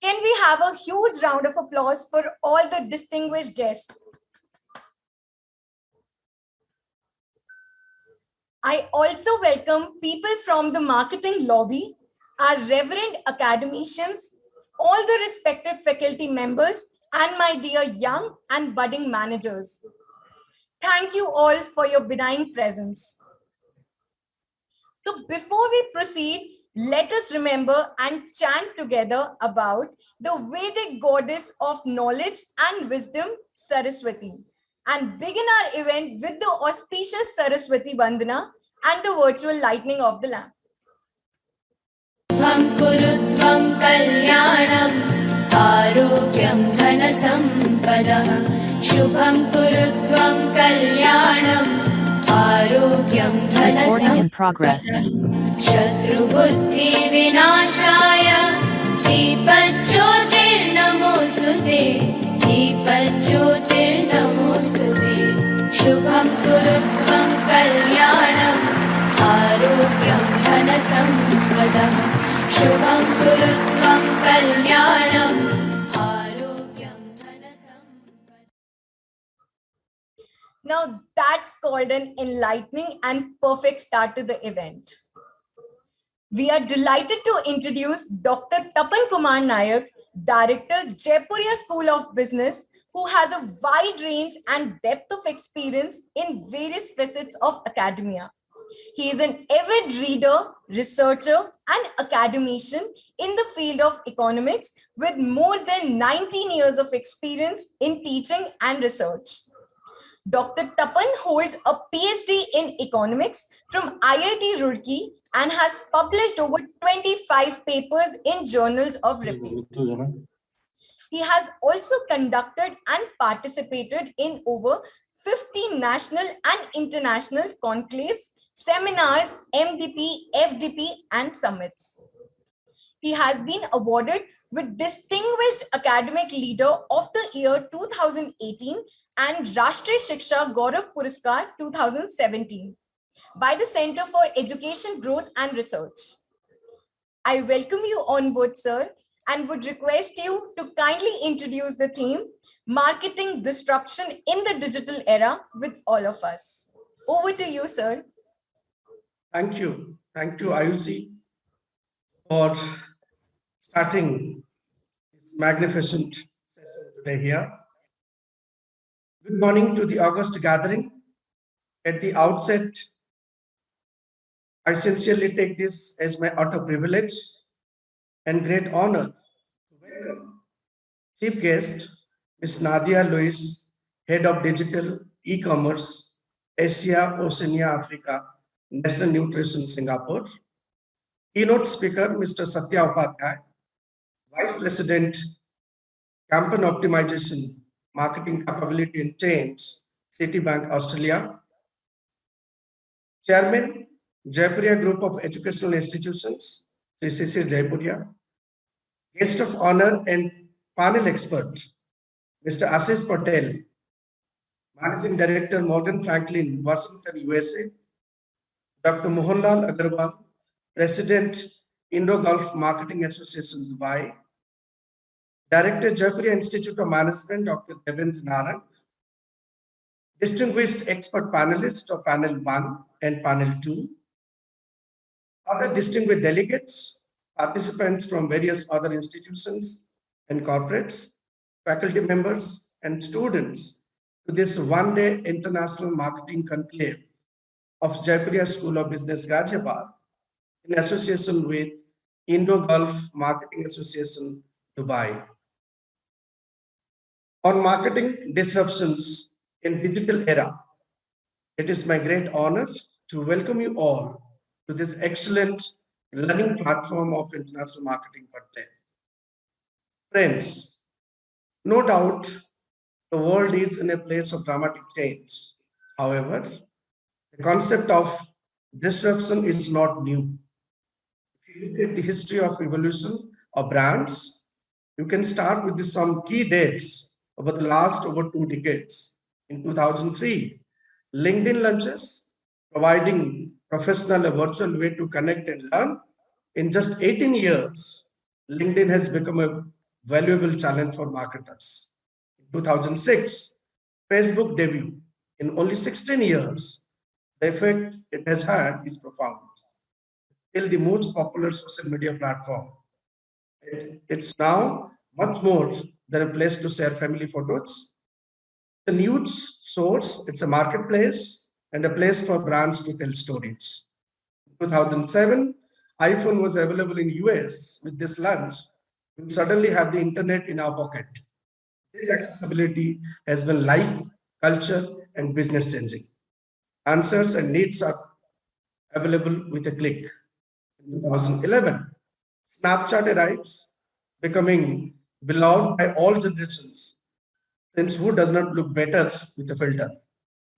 Can we have a huge round of applause for all the distinguished guests? I also welcome people from the marketing lobby, our reverend academicians, all the respected faculty members, and my dear young and budding managers. Thank you all for your benign presence. So before we proceed, let us remember and chant together about the Vedic goddess of knowledge and wisdom, Saraswati, and begin our event with the auspicious Saraswati Vandana and the virtual lighting of the lamp. Shubham kurutvam kalyanam arogyam dhanasampadah. Shubham kurutvam kalyanam arogyam dhanasampadah. Shatru buddhi vinashaya deepajyotir namostute. Deepajyotir namostute. Shubham kurutvam kalyanam arogyam dhanasampadah. Shubham kurutvam kalyanam arogyam dhanasampadah. Now that's called an enlightening and perfect start to the event. We are delighted to introduce Dr. Tapan Kumar Nayak, Director, Jaipuria School of Business, who has a wide range and depth of experience in various facets of academia. He is an avid reader, researcher, and academician in the field of economics with more than 19 years of experience in teaching and research. Dr. Tapan holds a PhD in economics from IIT Roorkee and has published over 25 papers in journals of repute. He has also conducted and participated in over 50 national and international conclaves, seminars, MDP, FDP, and summits. He has been awarded with Distinguished Academic Leader of the Year 2018 and Rashtriya Shiksha Gaurav Puraskar 2017 by the Center for Education Growth and Research. I welcome you on board, sir, and would request you to kindly introduce the theme, Marketing Disruption in the Digital Era, with all of us. Over to you, sir. Thank you. Thank you, IUC, for starting this magnificent session today here. Good morning to the August gathering. At the outset, I sincerely take this as my utter privilege and great honor to welcome Chief Guest, Ms. Nadia Luis, Head of Digital E-Commerce, Asia, Oceania, Africa, National Nutrition, Singapore. Keynote Speaker, Mr. Satya Upadhyaya, Vice President, Campaign Optimization, Marketing Capability and Change, Citibank, Australia. Chairman, Jaipuria Group of Educational Institutions, Shishir Jaipuria. Guest of honor and panel expert, Mr. Ashish Patel, Managing Director, Morgan Franklin, Washington, USA. Dr. Mohanlal Agarwal, President, Indo-Gulf Marketing Association, Dubai. Director, Jaipuria Institute of Management, Dr. Devendra Narak. Distinguished expert panelists of Panel 1 and Panel 2. Other distinguished delegates, participants from various other institutions and corporates, faculty members, and students to this one-day International Marketing Conclave of Jaipuria School of Business, Ghaziabad, in association with Indo-Gulf Marketing Association, Dubai. On marketing disruptions in digital era, it is my great honor to welcome you all to this excellent learning platform of International Marketing Conclave. Friends, no doubt the world is in a place of dramatic change. However, the concept of disruption is not new. If you look at the history of evolution of brands, you can start with some key dates over the last over 2 decades. In 2003, LinkedIn launches, providing professional a virtual way to connect and learn. In just 18 years, LinkedIn has become a valuable challenge for marketers. In 2006, Facebook debut. In only 16 years, the effect it has had is profound. Still the most popular social media platform. It's now much more than a place to share family photos. It's a news source, it's a marketplace, and a place for brands to tell stories. In 2007, iPhone was available in US. With this launch, we suddenly have the internet in our pocket. This accessibility has been life, culture, and business changing. Answers and needs are available with a click. In 2011, Snapchat arrives, becoming beloved by all generations, since who does not look better with a filter?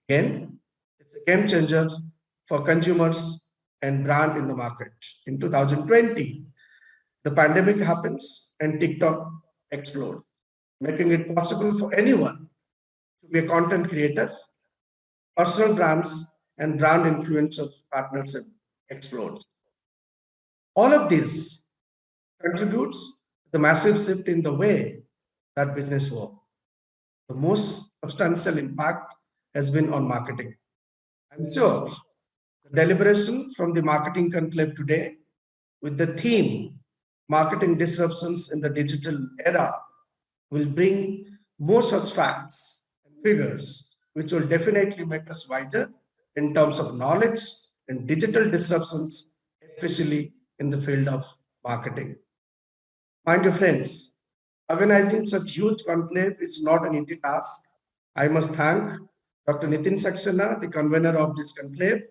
Again, it's a game changer for consumers and brand in the market. In 2020, the pandemic happens and TikTok explodes, making it possible for anyone to be a content creator. Personal brands and brand influencer partnership explodes. All of this contributes to the massive shift in the way that business works. The most substantial impact has been on marketing. I'm sure the deliberation from the marketing conclave today with the theme marketing disruptions in the digital era will bring more such facts and figures, which will definitely make us wiser in terms of knowledge and digital disruptions, especially in the field of marketing. My dear friends, organizing such huge conclave is not an easy task. I must thank Dr. Nitin Saxena, the convener of this conclave,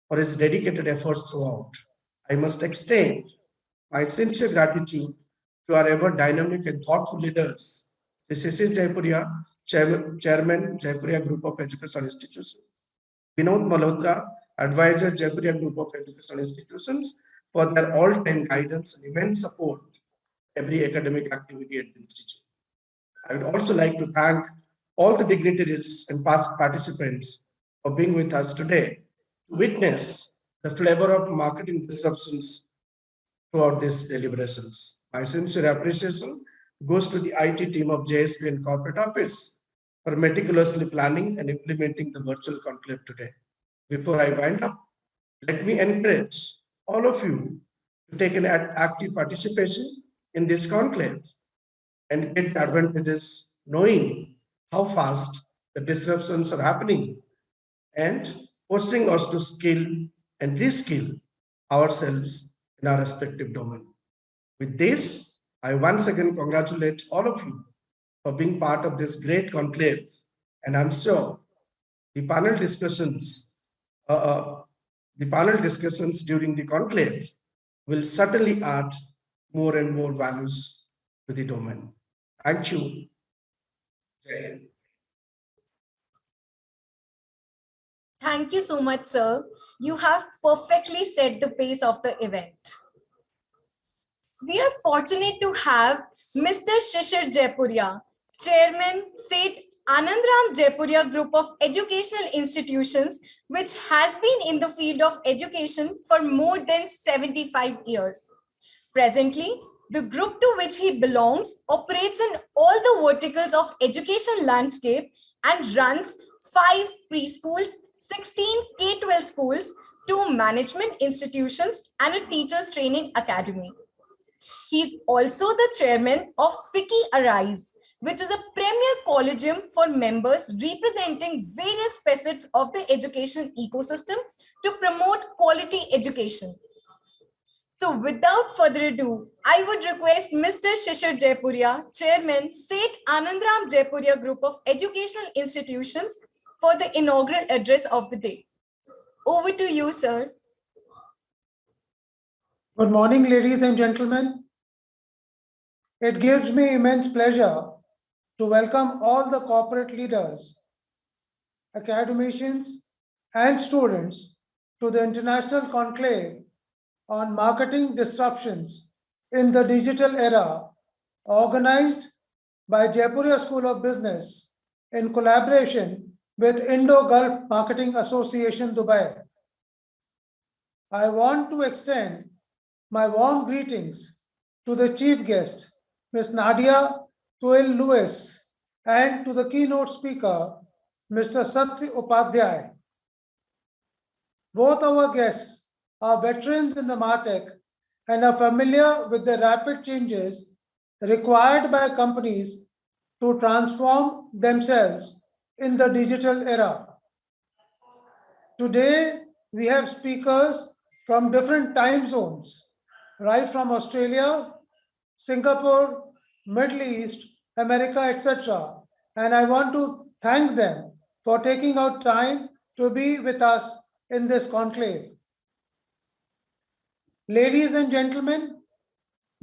for his dedicated efforts throughout. I must extend my sincere gratitude to our ever dynamic and thoughtful leaders, the Shishir Jaipuria, Chairman, Jaipuria Group of Educational Institutions, Vinod Malhotra, Advisor, Jaipuria Group of Educational Institutions, for their all-time guidance and immense support every academic activity at the institute. I would also like to thank all the dignitaries and past participants for being with us today to witness the flavor of marketing disruptions throughout these deliberations. My sincere appreciation goes to the IT team of JSP and Corporate Office for meticulously planning and implementing the virtual conclave today. Before I wind up, let me encourage all of you to take an active participation in this conclave and get the advantages knowing how fast the disruptions are happening and forcing us to skill and reskill ourselves in our respective domain. With this, I once again congratulate all of you for being part of this great conclave, and I'm sure the panel discussions, uh, uh, the panel discussions during the conclave will certainly add more and more values to the domain. Thank you. Jai Hind. Thank you so much, sir. You have perfectly set the pace of the event. We are fortunate to have Mr. Shishir Jaipuria, Chairman, Seth Anandram Jaipuria Group of Educational Institutions, which has been in the field of education for more than 75 years. Presently, the group to which he belongs operates in all the verticals of education landscape and runs 5 preschools, 16 K-12 schools, 2 management institutions, and a teachers training academy. He's also the chairman of FICCI Arise, which is a premier collegium for members representing various facets of the education ecosystem to promote quality education. So without further ado, I would request Mr. Shishir Jaipuria, Chairman, Seth Anandram Jaipuria Group of Educational Institutions, for the inaugural address of the day. Over to you, sir. Good morning, ladies and gentlemen. It gives me immense pleasure to welcome all the corporate leaders, academicians, and students to the International Conclave on Marketing Disruptions in the Digital Era, organized by Jaipuria School of Business in collaboration with Indo-Gulf Marketing Association, Dubai. I want to extend my warm greetings to the chief guest, Ms. Nadia Toel Lewis, and to the keynote speaker, Mr. Satya Upadhyaya. Both our guests are veterans in the MarTech and are familiar with the rapid changes required by companies to transform themselves in the digital era. Today, we have speakers from different time zones, right from Australia, Singapore, Middle East, America, etc. And I want to thank them for taking out time to be with us in this conclave. Ladies and gentlemen,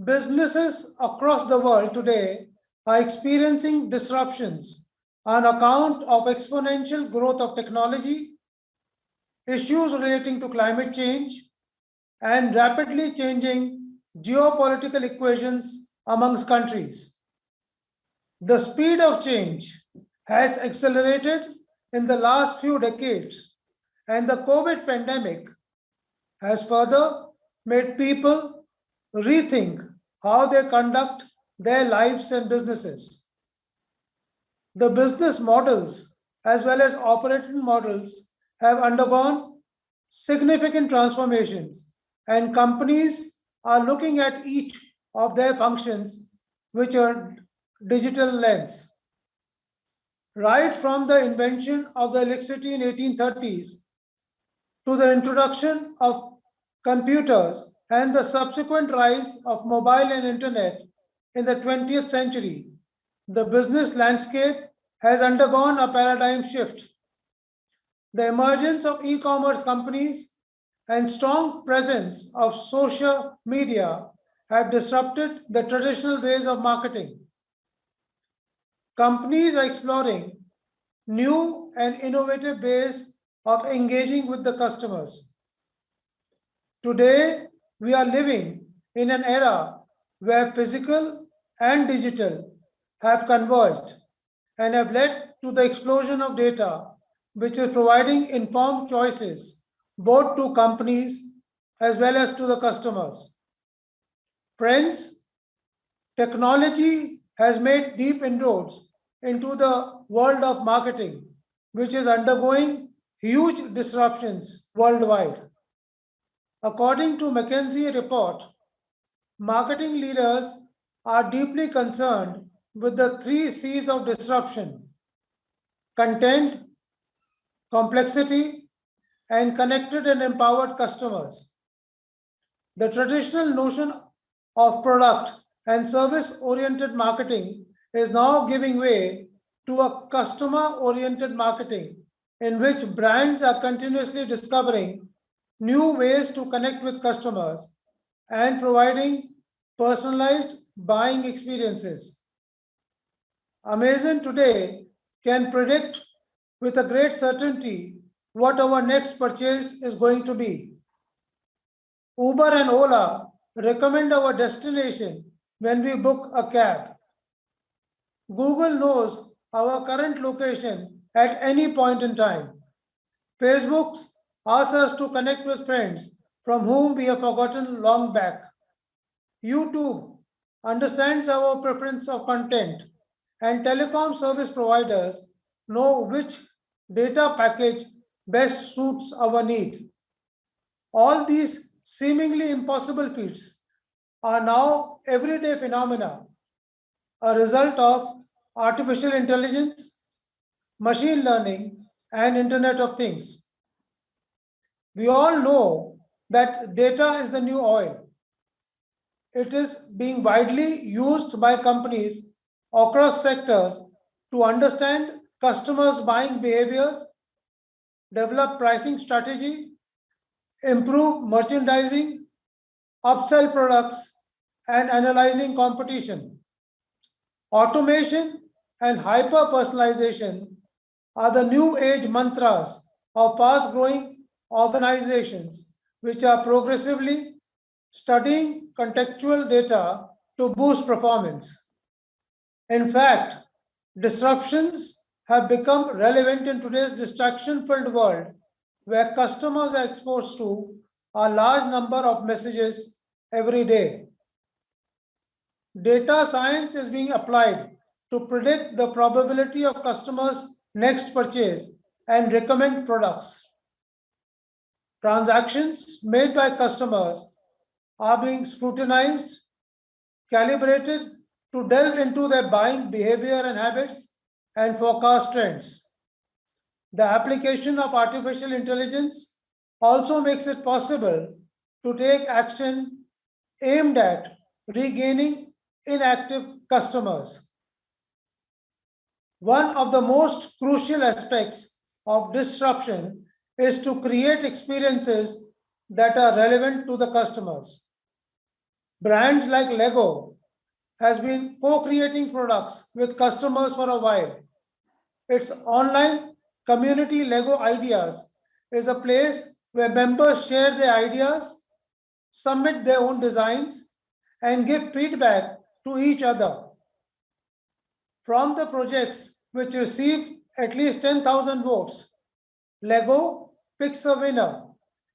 businesses across the world today are experiencing disruptions on account of exponential growth of technology, issues relating to climate change, and rapidly changing geopolitical equations amongst countries. The speed of change has accelerated in the last few decades, and the COVID pandemic has further made people rethink how they conduct their lives and businesses. The business models as well as operating models have undergone significant transformations, and companies are looking at each of their functions which are digital lens. Right from the invention of the electricity in 1830s to the introduction of computers and the subsequent rise of mobile and internet in the 20th century, the business landscape has undergone a paradigm shift. The emergence of e-commerce companies and strong presence of social media have disrupted the traditional ways of marketing. Companies are exploring new and innovative ways of engaging with the customers. Today, we are living in an era where physical and digital have converged and have led to the explosion of data, which is providing informed choices both to companies as well as to the customers. Friends, technology has made deep inroads into the world of marketing, which is undergoing huge disruptions worldwide. According to McKinsey report, marketing leaders are deeply concerned with the 3 C's of disruption: content, complexity, and connected and empowered customers. The traditional notion of product and service-oriented marketing is now giving way to a customer-oriented marketing in which brands are continuously discovering new ways to connect with customers and providing personalized buying experiences. Amazon today can predict with a great certainty what our next purchase is going to be. Uber and Ola recommend our destination when we book a cab. Google knows our current location at any point in time. Facebook asks us to connect with friends from whom we have forgotten long back. YouTube understands our preference of content, and telecom service providers know which data package best suits our need. All these seemingly impossible feats are now everyday phenomena, a result of artificial intelligence, machine learning, and Internet of Things. We all know that data is the new oil. It is being widely used by companies across sectors to understand customers' buying behaviors, develop pricing strategy, improve merchandising, upsell products, and analyzing competition. Automation and hyper-personalization are the new age mantras of fast-growing organizations which are progressively studying contextual data to boost performance. In fact, disruptions have become relevant in today's distraction-filled world where customers are exposed to a large number of messages every day. Data science is being applied to predict the probability of customers' next purchase and recommend products. Transactions made by customers are being scrutinized, calibrated to delve into their buying behavior and habits and forecast trends. The application of artificial intelligence also makes it possible to take action aimed at regaining inactive customers. One of the most crucial aspects of disruption is to create experiences that are relevant to the customers. Brands like Lego has been co-creating products with customers for a while. Its online community Lego Ideas is a place where members share their ideas, submit their own designs, and give feedback to each other. From the projects which receive at least 10,000 votes, Lego picks a winner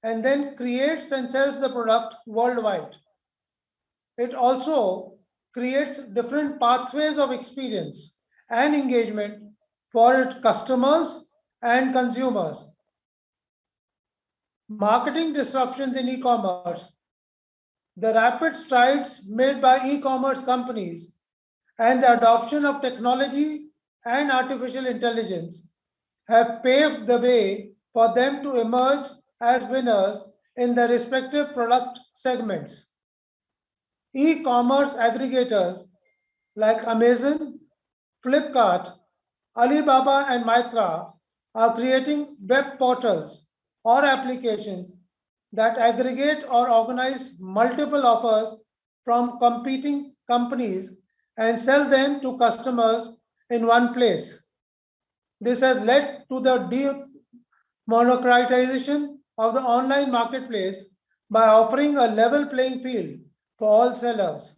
and then creates and sells the product worldwide. It also creates different pathways of experience and engagement for its customers and consumers. Marketing disruptions in e-commerce, the rapid strides made by e-commerce companies, and the adoption of technology and artificial intelligence have paved the way for them to emerge as winners in their respective product segments. E-commerce aggregators like Amazon, Flipkart, Alibaba, and Myntra are creating web portals or applications that aggregate or organize multiple offers from competing companies and sell them to customers in one place. This has led to the demonetization of the online marketplace by offering a level playing field for all sellers.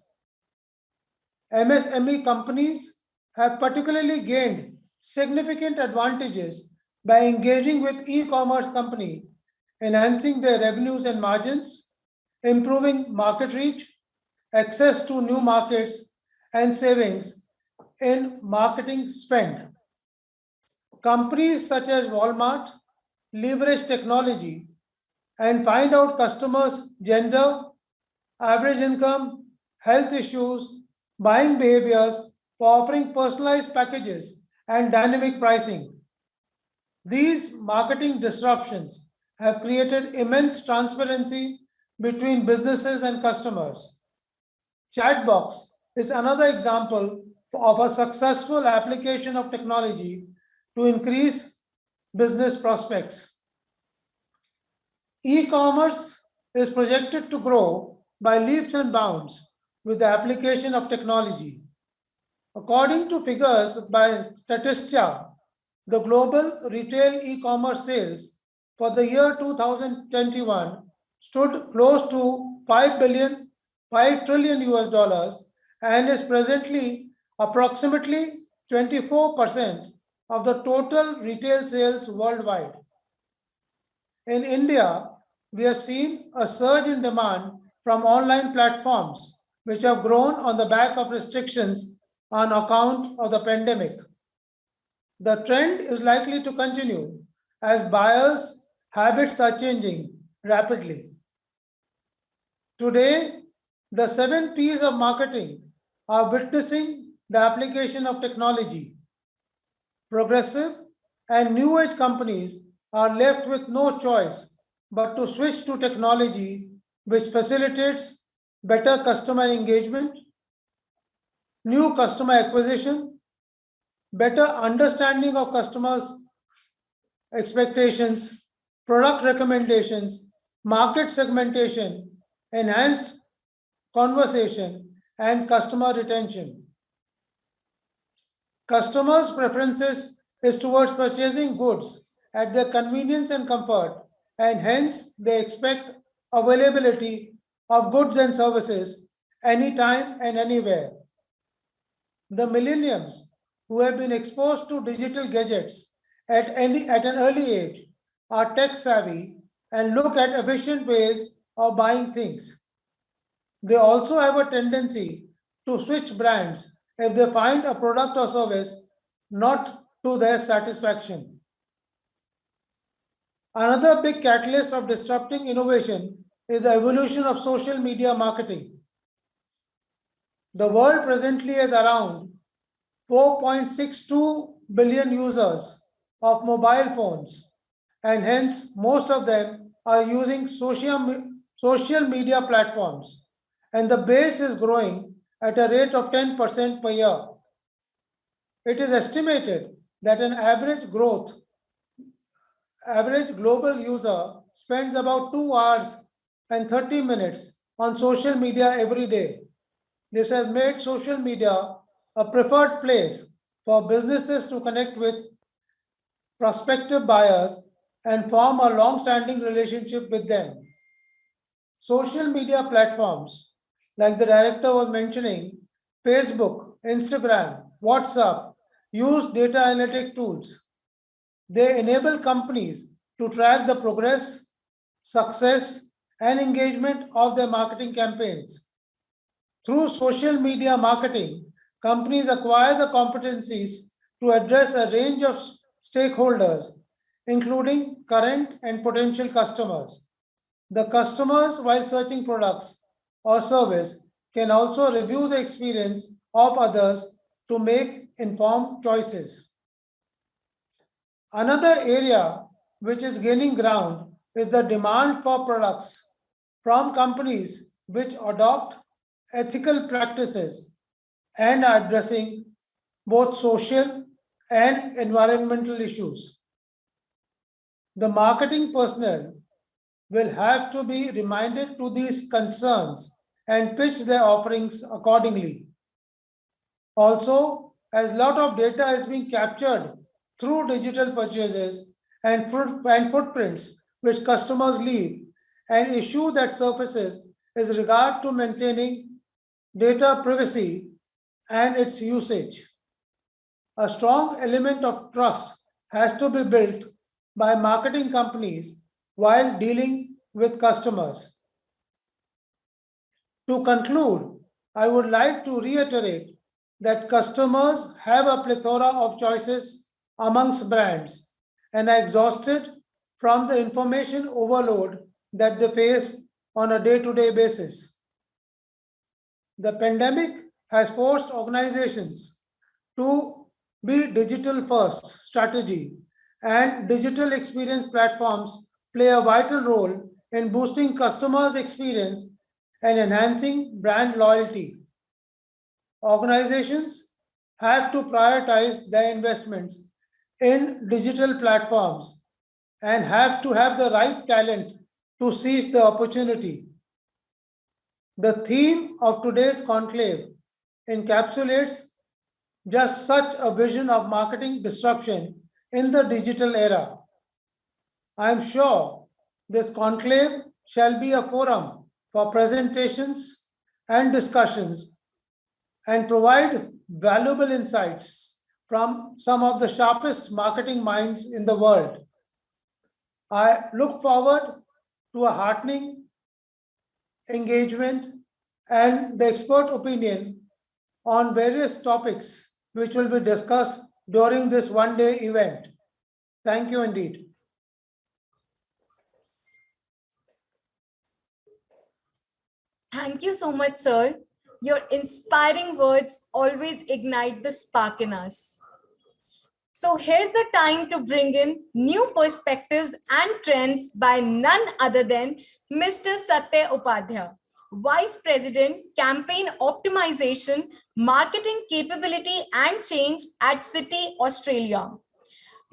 MSME companies have particularly gained significant advantages by engaging with e-commerce companies, enhancing their revenues and margins, improving market reach, access to new markets, and savings in marketing spend. Companies such as Walmart leverage technology and find out customers' gender, average income, health issues, buying behaviors for offering personalized packages and dynamic pricing. These marketing disruptions have created immense transparency between businesses and customers. Chatbox is another example of a successful application of technology to increase business prospects. E-commerce is projected to grow by leaps and bounds with the application of technology. According to figures by Statista, the global retail e-commerce sales for the year 2021 stood close to 5 trillion US dollars and is presently approximately 24% of the total retail sales worldwide. In India, we have seen a surge in demand from online platforms, which have grown on the back of restrictions on account of the pandemic. The trend is likely to continue as buyers' habits are changing rapidly. Today, the 7 P's of marketing are witnessing the application of technology. Progressive and new age companies are left with no choice but to switch to technology which facilitates better customer engagement, new customer acquisition, better understanding of customers' expectations, product recommendations, market segmentation, enhanced conversation, and customer retention. Customers' preferences is towards purchasing goods at their convenience and comfort, and hence they expect availability of goods and services anytime and anywhere. The millennials who have been exposed to digital gadgets at an early age are tech savvy and look at efficient ways of buying things. They also have a tendency to switch brands if they find a product or service not to their satisfaction. Another big catalyst of disrupting innovation is the evolution of social media marketing. The world presently has around 4.62 billion users of mobile phones, and hence most of them are using social media platforms, and the base is growing at a rate of 10% per year. It is estimated that an average global user spends about 2 hours and 30 minutes on social media every day. This has made social media a preferred place for businesses to connect with prospective buyers and form a long-standing relationship with them. Social media platforms, like the director was mentioning, Facebook, Instagram, WhatsApp, use data analytic tools. They enable companies to track the progress, success, and engagement of their marketing campaigns. Through social media marketing, companies acquire the competencies to address a range of stakeholders, including current and potential customers. The customers, while searching products or service, can also review the experience of others to make informed choices. Another area which is gaining ground is the demand for products from companies which adopt ethical practices and are addressing both social and environmental issues. The marketing personnel will have to be reminded to these concerns and pitch their offerings accordingly. Also, as a lot of data is being captured through digital purchases and footprints which customers leave, an issue that surfaces is regard to maintaining data privacy and its usage. A strong element of trust has to be built by marketing companies while dealing with customers. To conclude, I would like to reiterate that customers have a plethora of choices amongst brands and are exhausted from the information overload that they face on a day-to-day basis. The pandemic has forced organizations to be digital first strategy, and digital experience platforms play a vital role in boosting customers' experience and enhancing brand loyalty. Organizations have to prioritize their investments in digital platforms and have to have the right talent to seize the opportunity. The theme of today's conclave encapsulates just such a vision of marketing disruption in the digital era. I am sure this conclave shall be a forum for presentations and discussions and provide valuable insights from some of the sharpest marketing minds in the world. I look forward to a heartening engagement and the expert opinion on various topics which will be discussed during this one-day event. Thank you indeed. Thank you so much, sir. Your inspiring words always ignite the spark in us. So here's the time to bring in new perspectives and trends by none other than Mr. Satya Upadhyaya, Vice President, Campaign Optimization, Marketing Capability and Change at Citi, Australia.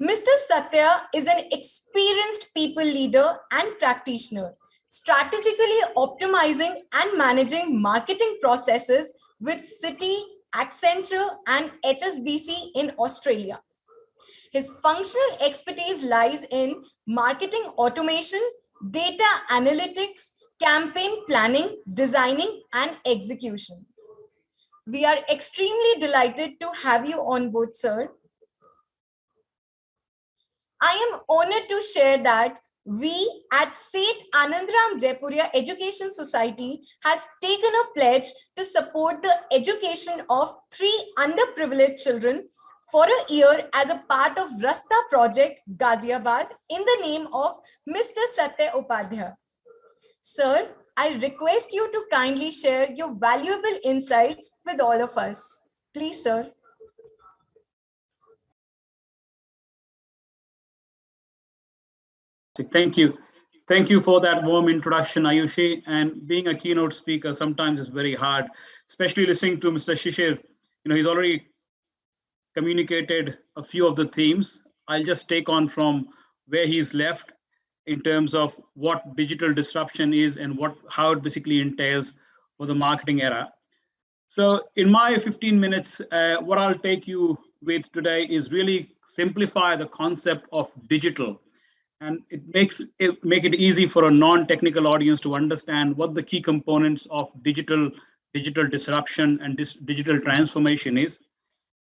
Mr. Satya is an experienced people leader and practitioner, strategically optimizing and managing marketing processes with Citi, Accenture, and HSBC in Australia. His functional expertise lies in marketing automation, data analytics, campaign planning, designing, and execution. We are extremely delighted to have you on board, sir. I am honored to share that We at Seth Anandram Jaipuria Education Society has taken a pledge to support the education of 3 underprivileged children for a year as a part of Rasta project Ghaziabad in the name of Mr. Satya Upadhyaya. Sir, I request you to kindly share your valuable insights with all of us. Please, sir. Thank you. Thank you for that warm introduction, Ayushi. And being a keynote speaker sometimes is very hard, especially listening to Mr. Shishir. He's already communicated a few of the themes. I'll just take on from where he's left in terms of what digital disruption is and how it basically entails for the marketing era. So in my 15 minutes, what I'll take you with today is really simplify the concept of digital. And make it easy for a non-technical audience to understand what the key components of digital disruption and digital transformation is.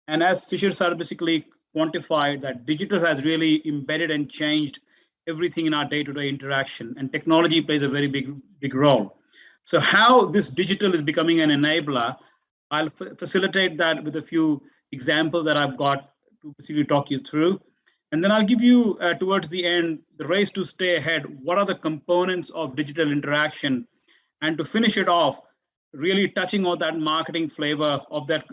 And as Shishir sir basically quantified, that digital has really embedded and changed everything in our day-to-day interaction, and technology plays a very big role. So how this digital is becoming an enabler, I'll facilitate that with a few examples that I've got to basically talk you through. And then I'll give you, towards the end, the race to stay ahead. What are the components of digital interaction? And to finish it off, really touching on that marketing flavor of that,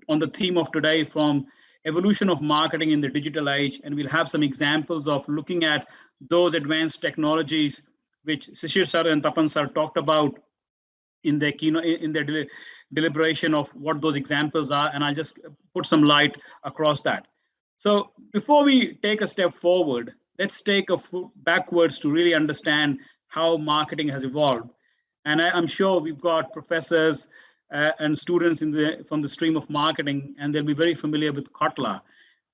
on the theme of today, from evolution of marketing in the digital age. And we'll have some examples of looking at those advanced technologies, which Shishir sir and Tapan sir talked about in their keynote, in their deliberation of what those examples are. And I'll just put some light across that. So before we take a step forward, let's take a foot backwards to really understand how marketing has evolved. And I'm sure we've got professors and students from the stream of marketing, and they'll be very familiar with Kotler.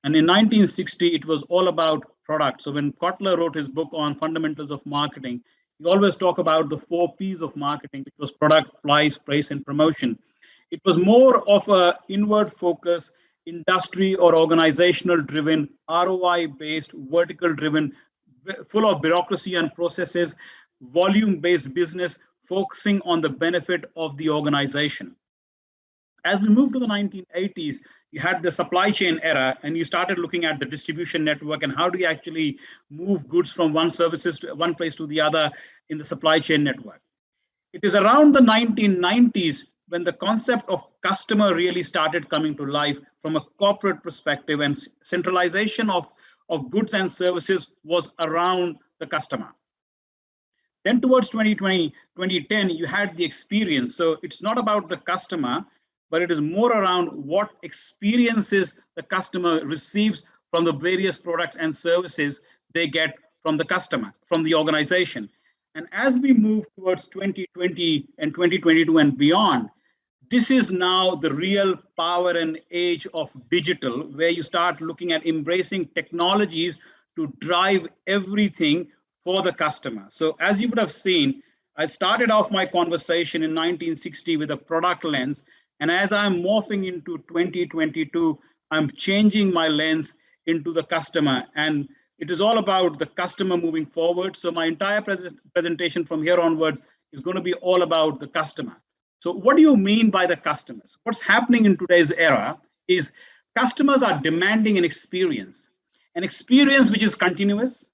And in 1960, it was all about product. So when Kotler wrote his book on fundamentals of marketing, he always talked about the 4 P's of marketing, which was product, price, place, and promotion. It was more of an inward focus, industry or organizational driven, ROI based, vertical driven, full of bureaucracy and processes, volume based business, focusing on the benefit of the organization. As we moved to the 1980s, you had the supply chain era, and you started looking at the distribution network and how do you actually move goods from one place to the other in the supply chain network. It is around the 1990s when the concept of customer really started coming to life from a corporate perspective, and centralization of goods and services was around the customer. Then towards 2020, 2010, you had the experience. So it's not about the customer, but it is more around what experiences the customer receives from the various products and services they get from the customer, from the organization. And as we move towards 2020 and 2022 and beyond, this is now the real power and age of digital, where you start looking at embracing technologies to drive everything for the customer. So as you would have seen, I started off my conversation in 1960 with a product lens. And as I'm morphing into 2022, I'm changing my lens into the customer. And it is all about the customer moving forward. So my entire presentation from here onwards is going to be all about the customer. So what do you mean by the customers? What's happening in today's era is customers are demanding an experience which is continuous,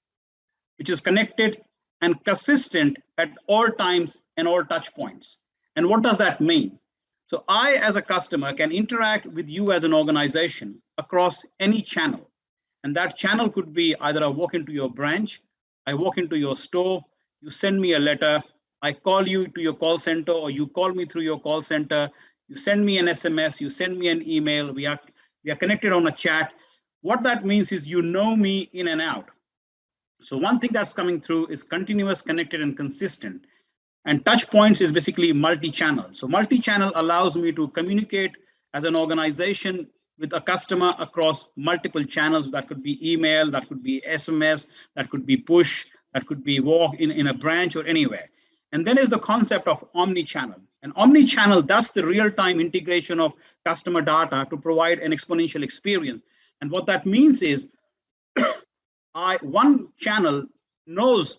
which is connected and consistent at all times and all touch points. And what does that mean? So I, as a customer, can interact with you as an organization across any channel. And that channel could be either I walk into your branch, I walk into your store, you send me a letter, I call you to your call center, or you call me through your call center, you send me an SMS, you send me an email, we are connected on a chat. What that means is you know me in and out. So one thing that's coming through is continuous, connected, and consistent. And touch points is basically multi-channel. So multi-channel allows me to communicate as an organization with a customer across multiple channels. That could be email, that could be SMS, that could be push, that could be walk in a branch or anywhere. And then is the concept of omni-channel. And omni-channel, that's the real-time integration of customer data to provide an exponential experience. And what that means is one channel knows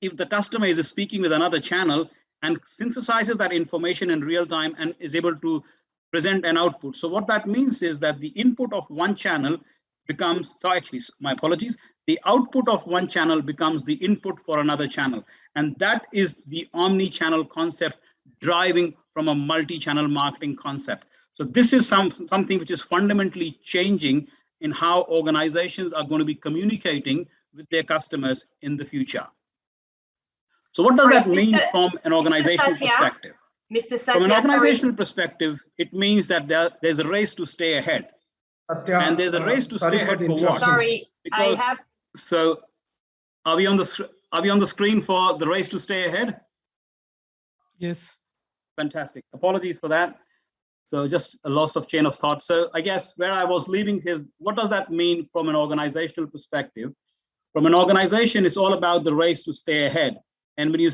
if the customer is speaking with another channel and synthesizes that information in real time and is able to present an output. So what that means is that the input of one channel becomes, so actually, my apologies, the output of one channel becomes the input for another channel. And that is the omni-channel concept driving from a multi-channel marketing concept. So this is something which is fundamentally changing in how organizations are going to be communicating with their customers in the future. So what does that mean from an organizational perspective? Mr. Satya, From an organizational perspective, it means that there's a race to stay ahead. Satya, And there's a race to stay ahead for what? Sorry, Because, so are we on the screen for the race to stay ahead? Yes. Fantastic. Apologies for that. So just a loss of chain of thought. So I guess where I was leaving is, what does that mean from an organizational perspective? From an organization, it's all about the race to stay ahead. And when you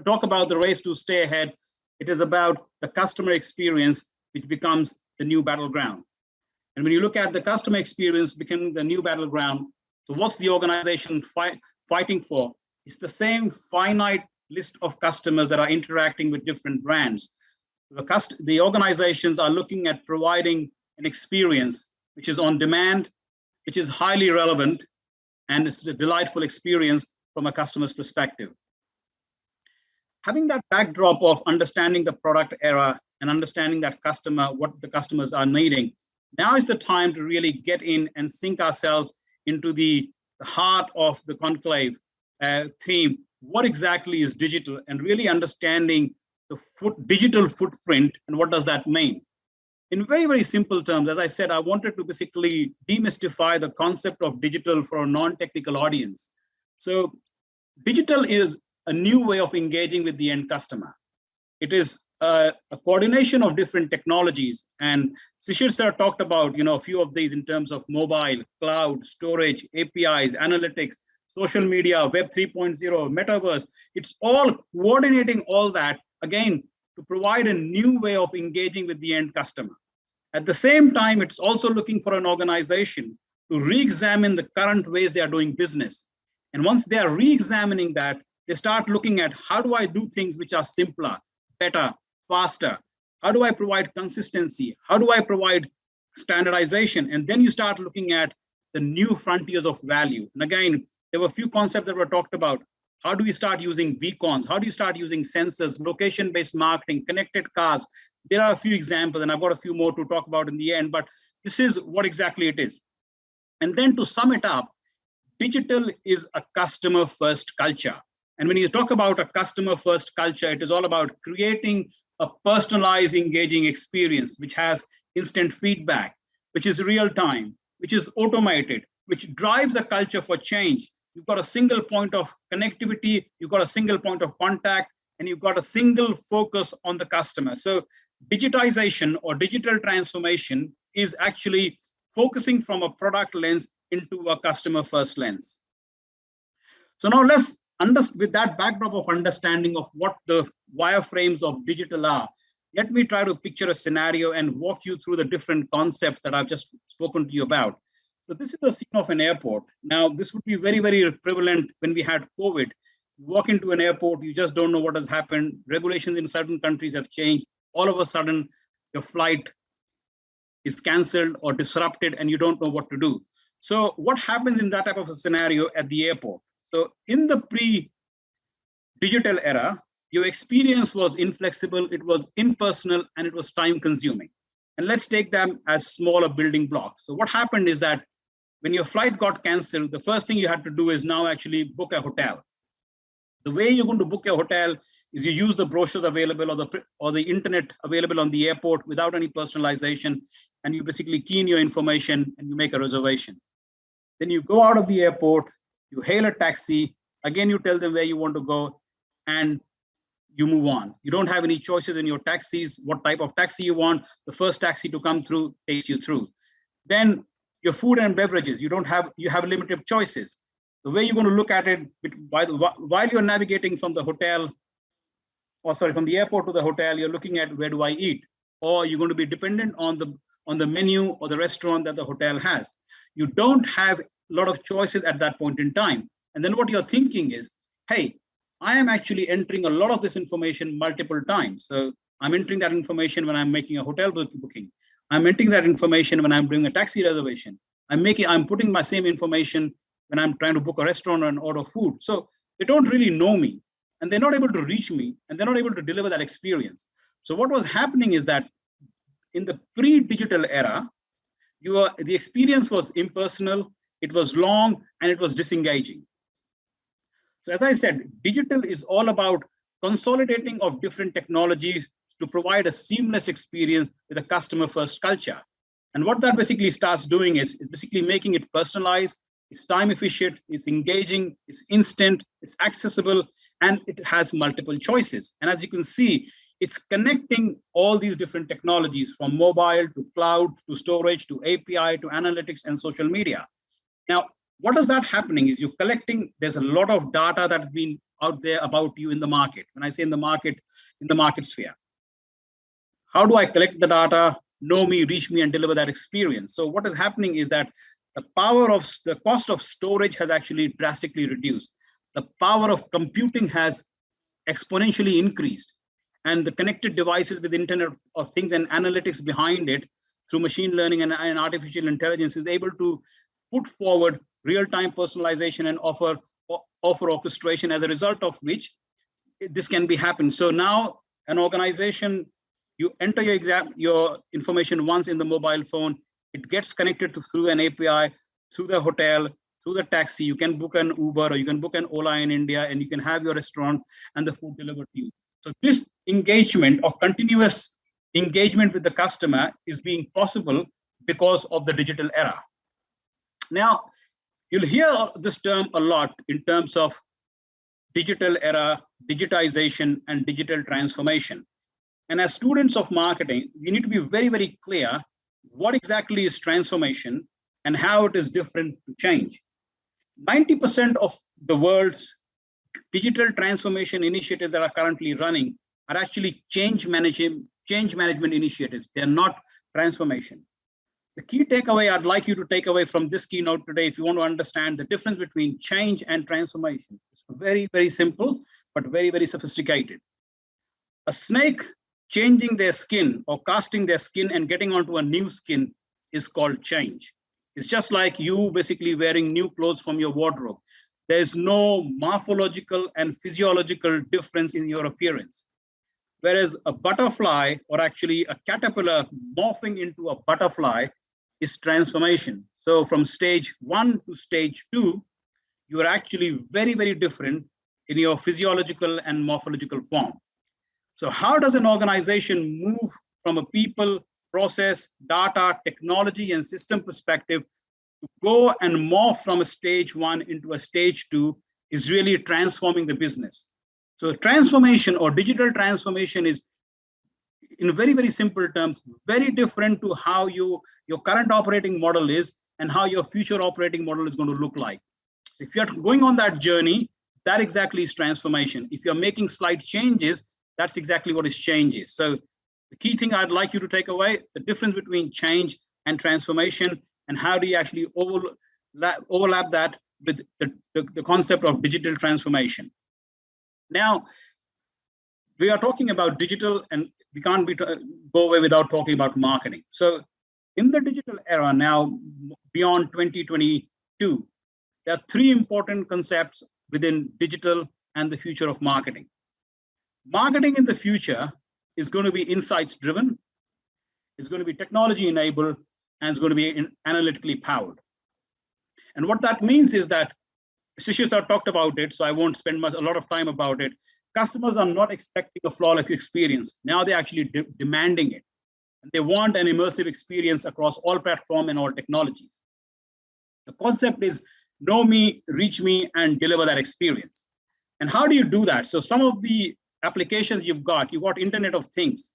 talk about the race to stay ahead, it is about the customer experience, which becomes the new battleground. And when you look at the customer experience becoming the new battleground, so what's the organization fighting for? It's the same finite list of customers that are interacting with different brands. The organizations are looking at providing an experience which is on demand, which is highly relevant, and it's a delightful experience from a customer's perspective. Having that backdrop of understanding the product era and understanding that what the customers are needing, now is the time to really get in and sink ourselves into the heart of the conclave theme. What exactly is digital, and really understanding the digital footprint and what does that mean? In very, very simple terms, as I said, I wanted to basically demystify the concept of digital for a non-technical audience. So digital is a new way of engaging with the end customer. It is a coordination of different technologies. And Shishir sir talked about a few of these in terms of mobile, cloud, storage, APIs, analytics, social media, Web 3.0, metaverse. It's all coordinating all that, again, to provide a new way of engaging with the end customer. At the same time, it's also looking for an organization to re-examine the current ways they are doing business. And once they are re-examining that, they start looking at, how do I do things which are simpler, better, faster? How do I provide consistency? How do I provide standardization? And then you start looking at the new frontiers of value. And again, there were a few concepts that were talked about. How do we start using beacons? How do you start using sensors, location-based marketing, connected cars? There are a few examples, and I've got a few more to talk about in the end, but this is what exactly it is. And then to sum it up, digital is a customer-first culture. And when you talk about a customer-first culture, it is all about creating a personalized, engaging experience, which has instant feedback, which is real-time, which is automated, which drives a culture for change. You've got a single point of connectivity, you've got a single point of contact, and you've got a single focus on the customer. So digitization or digital transformation is actually focusing from a product lens into a customer-first lens. So now let's with that backdrop of understanding of what the wireframes of digital are, let me try to picture a scenario and walk you through the different concepts that I've just spoken to you about. So this is the scene of an airport. Now, this would be very, very prevalent when we had COVID. You walk into an airport, you just don't know what has happened. Regulations in certain countries have changed. All of a sudden, your flight is canceled or disrupted and you don't know what to do. So what happens in that type of a scenario at the airport? So in the pre-digital era, your experience was inflexible, it was impersonal, and it was time consuming. And let's take them as smaller building blocks. So what happened is that when your flight got canceled, the first thing you had to do is now actually book a hotel. The way you're going to book a hotel is you use the brochures available or the internet available on the airport without any personalization, and you basically key in your information and you make a reservation. Then you go out of the airport, you hail a taxi, again, you tell them where you want to go, and you move on. You don't have any choices in your taxis, what type of taxi you want. The first taxi to come through takes you through. Then your food and beverages, you have limited choices. The way you're going to look at it, while you're navigating from the hotel, from the airport to the hotel, you're looking at where do I eat? Or you're going to be dependent on the menu or the restaurant that the hotel has. You don't have a lot of choices at that point in time. And then what you're thinking is, hey, I am actually entering a lot of this information multiple times. So I'm entering that information when I'm making a hotel booking. I'm entering that information when I'm doing a taxi reservation. I'm putting my same information when I'm trying to book a restaurant and order food. So they don't really know me, and they're not able to reach me, and they're not able to deliver that experience. So what was happening is that in the pre-digital era, the experience was impersonal, it was long, and it was disengaging. So as I said, digital is all about consolidating of different technologies to provide a seamless experience with a customer-first culture. And what that basically starts doing is basically making it personalized, it's time efficient, it's engaging, it's instant, it's accessible, and it has multiple choices. And as you can see, it's connecting all these different technologies from mobile to cloud to storage to API to analytics and social media. Now, what is that happening is you're collecting, there's a lot of data that's been out there about you in the market. When I say in the market sphere. How do I collect the data, know me, reach me, and deliver that experience? So what is happening is that the cost of storage has actually drastically reduced. The power of computing has exponentially increased. And the connected devices with Internet of Things and analytics behind it through machine learning and artificial intelligence is able to put forward real-time personalization and offer orchestration, as a result of which this can be happened. So now an organization, you enter your information once in the mobile phone, it gets connected through an API, through the hotel, through the taxi. You can book an Uber or you can book an Ola in India, and you can have your restaurant and the food delivered to you. So this engagement or continuous engagement with the customer is being possible because of the digital era. Now, you'll hear this term a lot in terms of digital era, digitization, and digital transformation. And as students of marketing, we need to be very, very clear what exactly is transformation and how it is different to change. 90% of the world's digital transformation initiatives that are currently running are actually change management initiatives. They're not transformation. The key takeaway I'd like you to take away from this keynote today, if you want to understand the difference between change and transformation, it's very, very simple, but very, very sophisticated. A snake changing their skin or casting their skin and getting onto a new skin is called change. It's just like you basically wearing new clothes from your wardrobe. There's no morphological and physiological difference in your appearance. Whereas a butterfly, or actually a caterpillar morphing into a butterfly, is transformation. So from stage 1 to stage 2, you are actually very, very different in your physiological and morphological form. So how does an organization move from a people, process, data, technology, and system perspective to go and morph from a stage 1 into a stage 2 is really transforming the business. So transformation or digital transformation is, in very, very simple terms, very different to how your current operating model is and how your future operating model is going to look like. If you're going on that journey, that exactly is transformation. If you're making slight changes, that's exactly what is changes. So the key thing I'd like you to take away, the difference between change and transformation, and how do you actually overlap that with the concept of digital transformation. Now, we are talking about digital, and we can't go away without talking about marketing. So in the digital era now, beyond 2022, there are 3 important concepts within digital and the future of marketing. Marketing in the future is going to be insights driven, it's going to be technology enabled, and it's going to be analytically powered. And what that means is that, Shishir talked about it, so I won't spend a lot of time about it. Customers are not expecting a flawless experience. Now they're actually demanding it. And they want an immersive experience across all platforms and all technologies. The concept is know me, reach me, and deliver that experience. And how do you do that? So some of the applications you've got Internet of Things.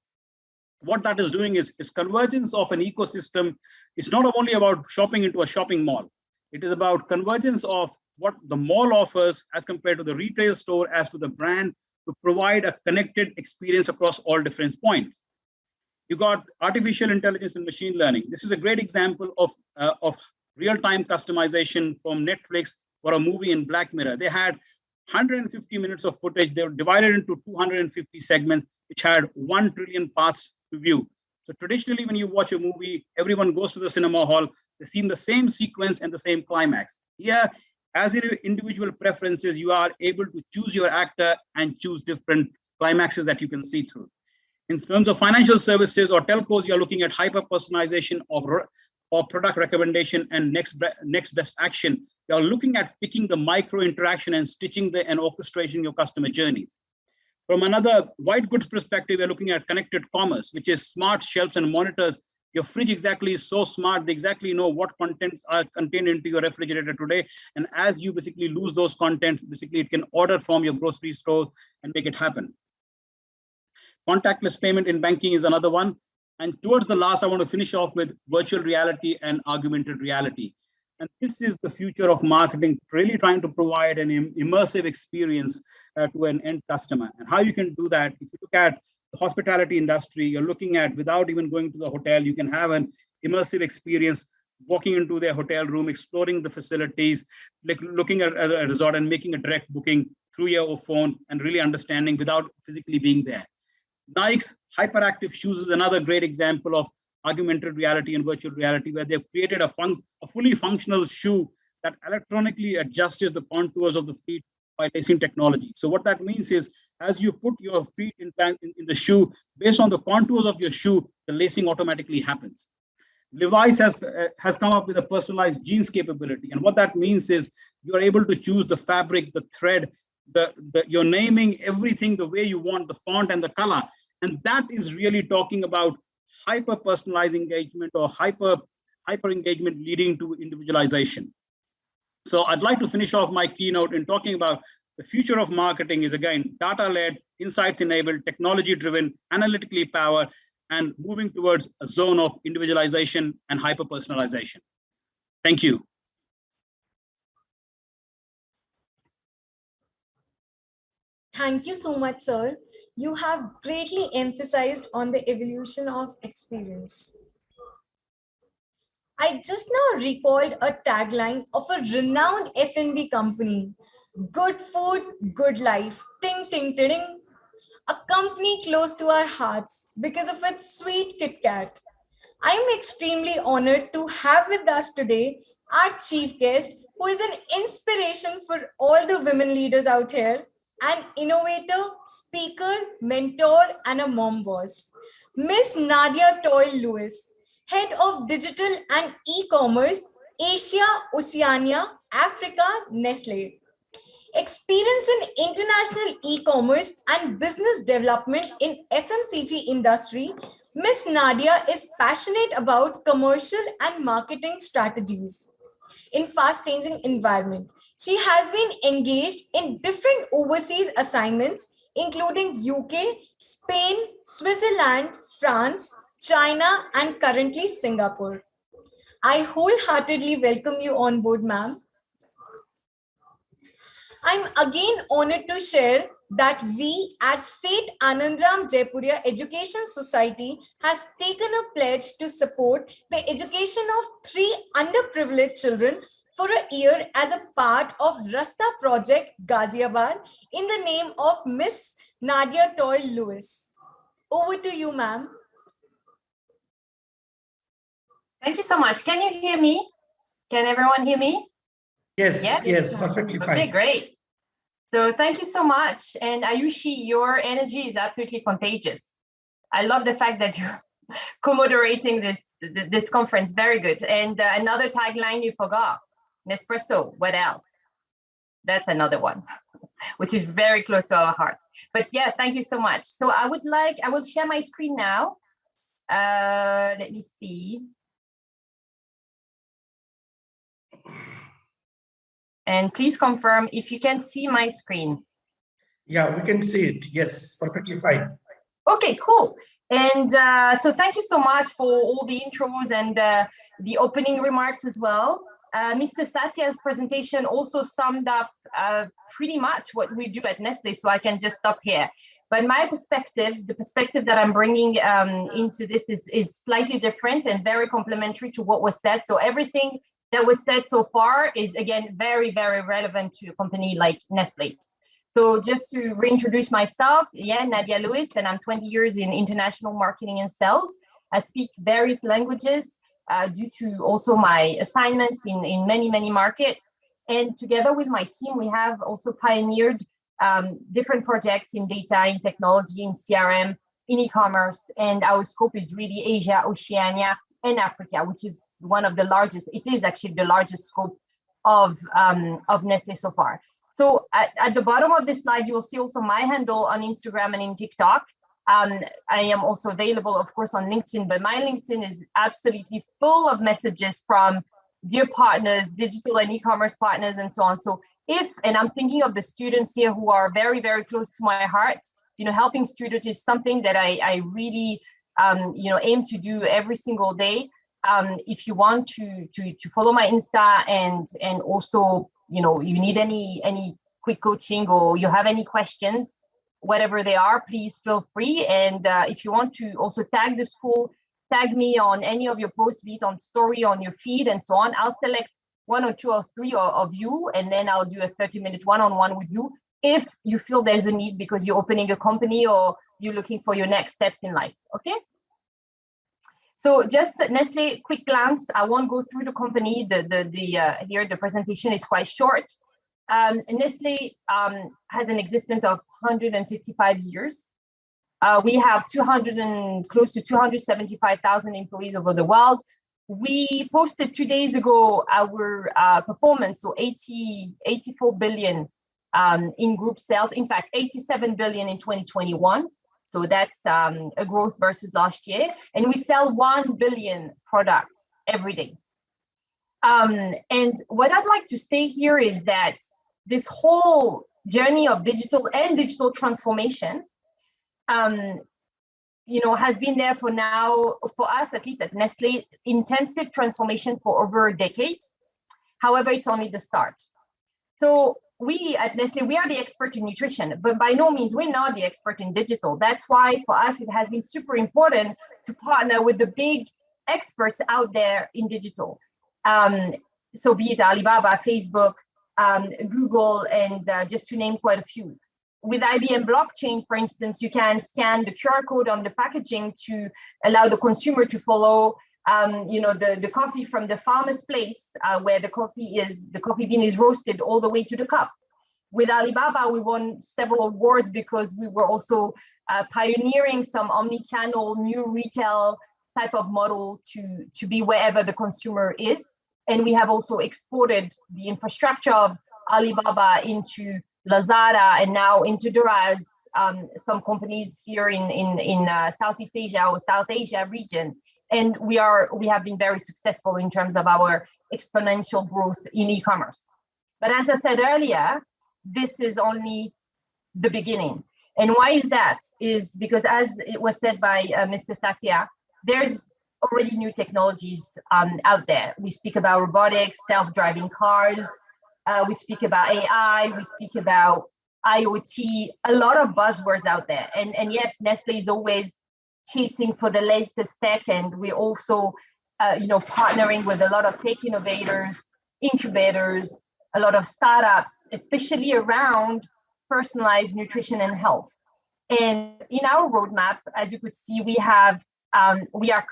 What that is doing is convergence of an ecosystem. It's not only about shopping into a shopping mall. It is about convergence of what the mall offers as compared to the retail store, as to the brand, to provide a connected experience across all different points. You got artificial intelligence and machine learning. This is a great example of real-time customization from Netflix for a movie in Black Mirror. They had 150 minutes of footage. They were divided into 250 segments, which had 1 trillion parts to view. So traditionally, when you watch a movie, everyone goes to the cinema hall, they see the same sequence and the same climax. Here, as in individual preferences, you are able to choose your actor and choose different climaxes that you can see through. In terms of financial services or telcos, you're looking at hyper-personalization or product recommendation and next best action. You're looking at picking the micro interaction and stitching and orchestrating your customer journeys. From another white goods perspective, we're looking at connected commerce, which is smart shelves and monitors. Your fridge exactly is so smart, they exactly know what contents are contained into your refrigerator today. And as you basically lose those contents, basically it can order from your grocery store and make it happen. Contactless payment in banking is another one. And towards the last, I want to finish off with virtual reality and augmented reality. And this is the future of marketing, really trying to provide an immersive experience to an end customer. And how you can do that, if you look at the hospitality industry, you're looking at, without even going to the hotel, you can have an immersive experience, walking into their hotel room, exploring the facilities, like looking at a resort and making a direct booking through your phone and really understanding without physically being there. Nike's hyperactive shoes is another great example of augmented reality and virtual reality, where they've created a fully functional shoe that electronically adjusts the contours of the feet by lacing technology. So what that means is, as you put your feet in the shoe, based on the contours of your shoe, the lacing automatically happens. Levi's has come up with a personalized jeans capability. And what that means is you are able to choose the fabric, the thread, you're naming everything the way you want, the font and the color. And that is really talking about hyper-personalized engagement or hyper engagement leading to individualization. So I'd like to finish off my keynote in talking about the future of marketing is, again, data-led, insights-enabled, technology-driven, analytically powered, and moving towards a zone of individualization and hyper-personalization. Thank you. Thank you so much, sir. You have greatly emphasized on the evolution of experience. I just now recalled a tagline of a renowned F&B company: good food, good life, ting, ting, ting. A company close to our hearts because of its sweet Kit Kat. I'm extremely honored to have with us today our chief guest, who is an inspiration for all the women leaders out here, an innovator, speaker, mentor, and a mom boss, Miss Nadia Toyle Lewis, Head of Digital and E-Commerce, Asia, Oceania, Africa, Nestle. Experienced in international e-commerce and business development in FMCG industry, Ms. Nadia is passionate about commercial and marketing strategies in fast-changing environment. She has been engaged in different overseas assignments, including UK, Spain, Switzerland, France, China, and currently Singapore. I wholeheartedly welcome you on board, ma'am. I'm again honored to share that we at Seth Anandram Jaipuria Education Society has taken a pledge to support the education of 3 underprivileged children for a year as a part of Rasta Project Ghaziabad in the name of Miss Nadia Toyle Lewis. Over to you, ma'am. Thank you so much. Can you hear me? Can everyone hear me? Yes, perfectly fine. Okay, great. So thank you so much. And Ayushi, your energy is absolutely contagious. I love the fact that you're co-moderating this conference. Very good. And another tagline you forgot, Nespresso, what else? That's another one, which is very close to our heart. But yeah, thank you so much. So I will share my screen now. Let me see. And please confirm if you can see my screen. Yeah, we can see it. Yes, perfectly fine. Okay, cool. And so thank you so much for all the intros and the opening remarks as well. Mr. Satya's presentation also summed up pretty much what we do at Nestle, so I can just stop here. But my perspective, the perspective that I'm bringing into this is slightly different and very complementary to what was said. So everything that was said so far is again very, very relevant to a company like Nestle. So just to reintroduce myself, yeah, Nadia Lewis, and I'm 20 years in international marketing and sales. I speak various languages due to also my assignments in many, many markets. And together with my team, we have also pioneered different projects in data, in technology, in CRM, in e-commerce, and our scope is really Asia, Oceania, and Africa, which is one of the largest. It is actually the largest scope of Nestle so far. So at the bottom of this slide, you will see also my handle on Instagram and in TikTok. I am also available, of course, on LinkedIn, but my LinkedIn is absolutely full of messages from dear partners, digital and e-commerce partners, and so on. So and I'm thinking of the students here who are very, very close to my heart, helping students is something that I really, aim to do every single day. If you want to follow my Insta and also, you need any quick coaching or you have any questions, whatever they are, please feel free. And if you want to also tag the school, tag me on any of your posts, be it on story, on your feed, and so on. I'll select 1 or 2 or 3 of you, and then I'll do a 30-minute one-on-one with you if you feel there's a need because you're opening a company or you're looking for your next steps in life, okay? So just Nestle, quick glance. I won't go through the company. Here the presentation is quite short. Nestle has an existence of 155 years. We have close to 275,000 employees over the world. We posted 2 days ago our performance, so 84 billion in group sales. In fact, 87 billion in 2021. So that's a growth versus last year. And we sell 1 billion products every day. And what I'd like to say here is that this whole journey of digital transformation, has been there for now, for us, at least at Nestle, intensive transformation for over a decade. However, it's only the start. So we at Nestle, we are the expert in nutrition, but by no means we're not the expert in digital. That's why for us, it has been super important to partner with the big experts out there in digital. So be it Alibaba, Facebook, Google, and just to name quite a few. With IBM blockchain, for instance, you can scan the QR code on the packaging to allow the consumer to follow the coffee from the farmer's place where the coffee bean is roasted all the way to the cup. With Alibaba, we won several awards because we were also pioneering some omni-channel new retail type of model to be wherever the consumer is. And we have also exported the infrastructure of Alibaba into Lazada and now into Daraz, some companies here in Southeast Asia or South Asia region. And we have been very successful in terms of our exponential growth in e-commerce. But as I said earlier, this is only the beginning. And why is that? Is because, as it was said by Mr. Satya, there's already new technologies out there. We speak about robotics, self-driving cars, we speak about AI, we speak about IoT, a lot of buzzwords out there. And yes, Nestle is always chasing for the latest tech, and we're also partnering with a lot of tech innovators, incubators, a lot of startups, especially around personalized nutrition and health. And in our roadmap, as you could see, we are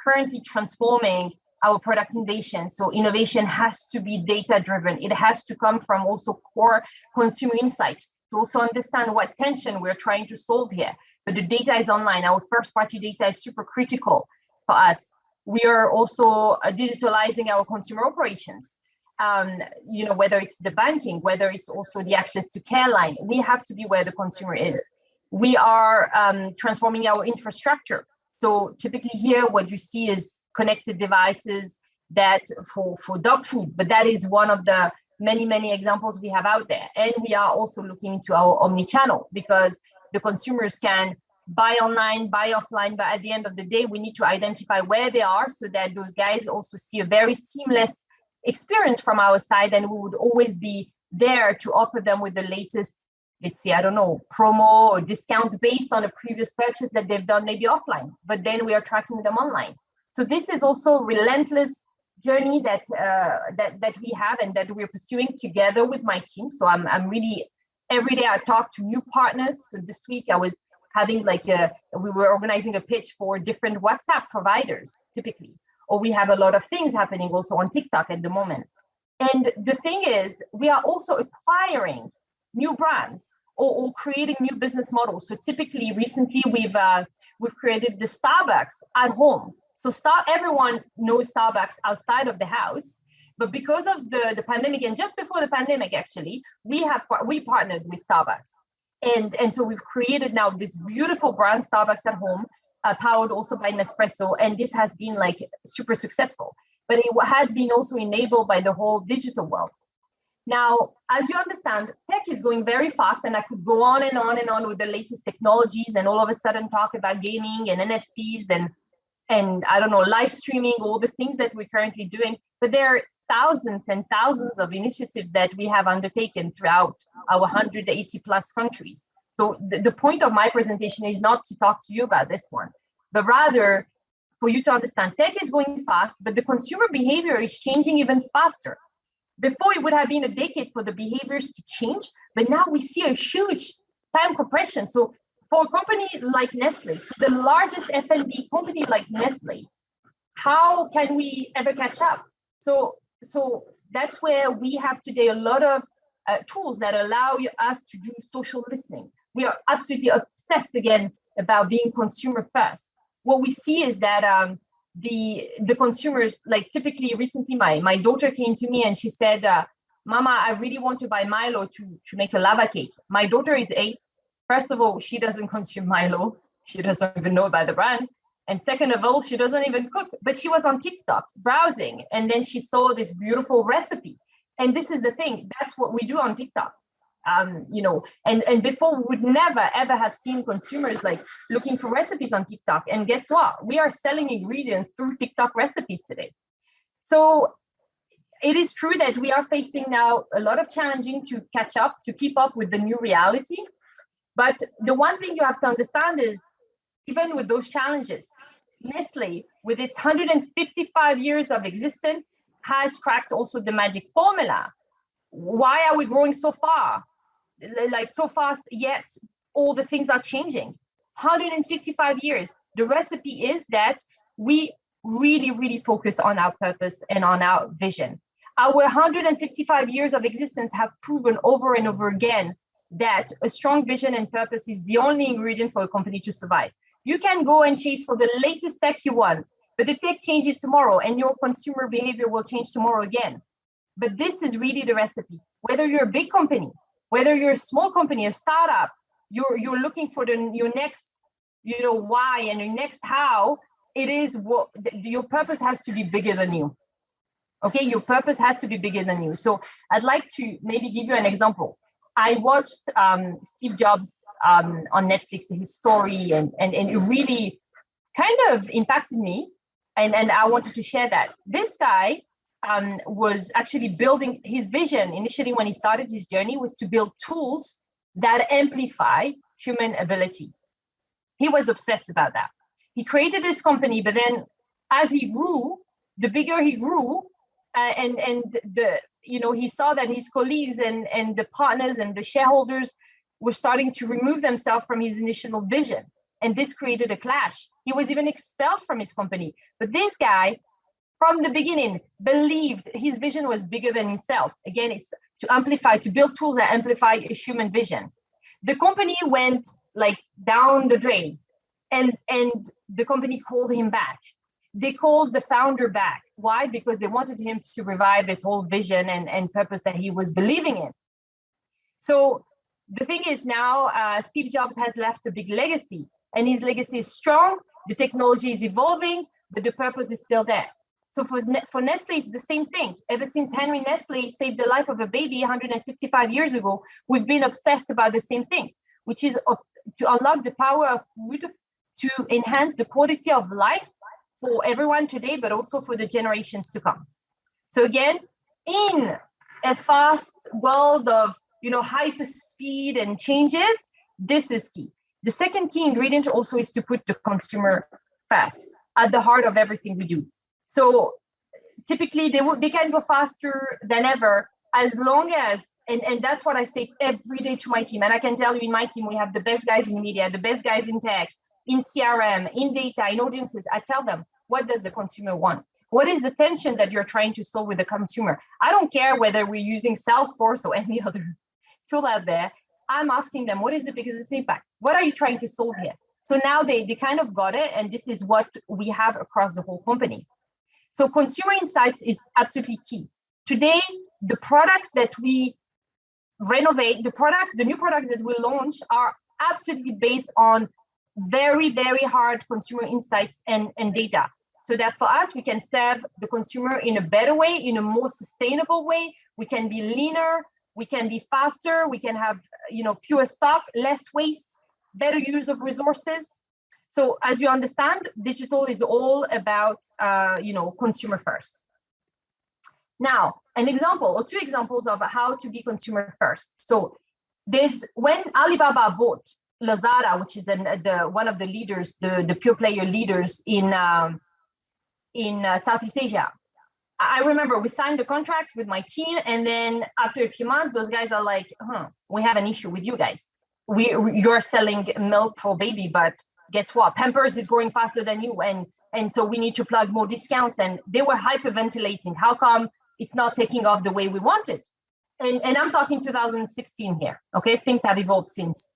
currently transforming our product innovation. So innovation has to be data-driven. It has to come from also core consumer insight to also understand what tension we're trying to solve here. But the data is online. Our first-party data is super critical for us. We are also digitalizing our consumer operations. Whether it's the banking, whether it's also the access to care line, we have to be where the consumer is. We are transforming our infrastructure. So typically here, what you see is connected devices that for dog food, but that is one of the many examples we have out there. And we are also looking into our omni-channel because the consumers can buy online, buy offline, but at the end of the day, we need to identify where they are so that those guys also see a very seamless experience from our side, and we would always be there to offer them with the latest, let's say, promo or discount based on a previous purchase that they've done maybe offline, but then we are tracking them online. So this is also relentless journey that we have and that we're pursuing together with my team. So I'm really, every day I talk to new partners. So this week I was having we were organizing a pitch for different WhatsApp providers typically, or we have a lot of things happening also on TikTok at the moment. And the thing is, we are also acquiring new brands or creating new business models. So typically, recently we've created the Starbucks at home. So everyone knows Starbucks outside of the house, but because of the pandemic, and just before the pandemic, actually, we partnered with Starbucks, and so we've created now this beautiful brand, Starbucks at home, powered also by Nespresso, and this has been like super successful. But it had been also enabled by the whole digital world. Now, as you understand, tech is going very fast, and I could go on and on and on with the latest technologies, and all of a sudden talk about gaming and NFTs and I don't know, live streaming, all the things that we're currently doing. But there are thousands and thousands of initiatives that we have undertaken throughout our 180 plus countries. So the point of my presentation is not to talk to you about this one, but rather for you to understand tech is going fast, but the consumer behavior is changing even faster. Before, it would have been a decade for the behaviors to change, but now we see a huge time compression. So for a company like Nestle, the largest F&B company like Nestle, how can we ever catch up? So that's where we have today a lot of tools that allow us to do social listening. We are absolutely obsessed again about being consumer first. What we see is that the consumers, like typically recently, my daughter came to me and she said, Mama, I really want to buy Milo to make a lava cake. My daughter is 8. First of all, she doesn't consume Milo. She doesn't even know about the brand. And second of all, she doesn't even cook, but she was on TikTok browsing. And then she saw this beautiful recipe. And this is the thing, that's what we do on TikTok. And before we would never, ever have seen consumers like looking for recipes on TikTok. And guess what? We are selling ingredients through TikTok recipes today. So it is true that we are facing now a lot of challenging to catch up, to keep up with the new reality. But the one thing you have to understand is, even with those challenges, Nestle, with its 155 years of existence, has cracked also the magic formula. Why are we growing so far? Like so fast, yet all the things are changing. 155 years. The recipe is that we really, really focus on our purpose and on our vision. Our 155 years of existence have proven over and over again that a strong vision and purpose is the only ingredient for a company to survive. You can go and chase for the latest tech you want, but the tech changes tomorrow and your consumer behavior will change tomorrow again. But this is really the recipe. Whether you're a big company, whether you're a small company, a startup, you're looking for your next, why and your next how. It is what your purpose has to be bigger than you. Okay, your purpose has to be bigger than you. So I'd like to maybe give you an example. I watched Steve Jobs on Netflix, his story, and it really kind of impacted me. And I wanted to share that. This guy was actually building his vision initially when he started his journey was to build tools that amplify human ability. He was obsessed about that. He created this company, but then as he grew, the bigger he grew, he saw that his colleagues and the partners and the shareholders were starting to remove themselves from his initial vision. And this created a clash. He was even expelled from his company. But this guy, from the beginning, believed his vision was bigger than himself. Again, it's to amplify, to build tools that amplify a human vision. The company went like down the drain, and the company called him back. They called the founder back. Why? Because they wanted him to revive this whole vision and purpose that he was believing in. So the thing is now, Steve Jobs has left a big legacy, and his legacy is strong. The technology is evolving, but the purpose is still there. So for Nestle, it's the same thing. Ever since Henry Nestle saved the life of a baby 155 years ago, we've been obsessed about the same thing, which is to unlock the power of food to enhance the quality of life for everyone today, but also for the generations to come. So again, in a fast world of hyper speed and changes, this is key. The second key ingredient also is to put the consumer first at the heart of everything we do. So typically they can go faster than ever, as long as, and that's what I say every day to my team. And I can tell you, in my team, we have the best guys in media, the best guys in tech, in CRM, in data, in audiences. I tell them, what does the consumer want? What is the tension that you're trying to solve with the consumer? I don't care whether we're using Salesforce or any other tool out there. I'm asking them, what is the biggest impact? What are you trying to solve here? So now they kind of got it, and this is what we have across the whole company. So consumer insights is absolutely key. Today, the products that we renovate, the new products that we launch are absolutely based on very, very hard consumer insights and data. So that for us, we can serve the consumer in a better way, in a more sustainable way. We can be leaner, we can be faster, we can have fewer stock, less waste, better use of resources. So as you understand, digital is all about consumer first. Now, an example or two examples of how to be consumer first. So when Alibaba bought Lazada, which is one of the leaders, the pure player leaders in Southeast Asia. I remember we signed the contract with my team, and then after a few months, those guys are like, we have an issue with you guys. You're selling milk for baby, but guess what? Pampers is growing faster than you, and so we need to plug more discounts. And they were hyperventilating. How come it's not taking off the way we wanted? And I'm talking 2016 here. Okay, things have evolved since.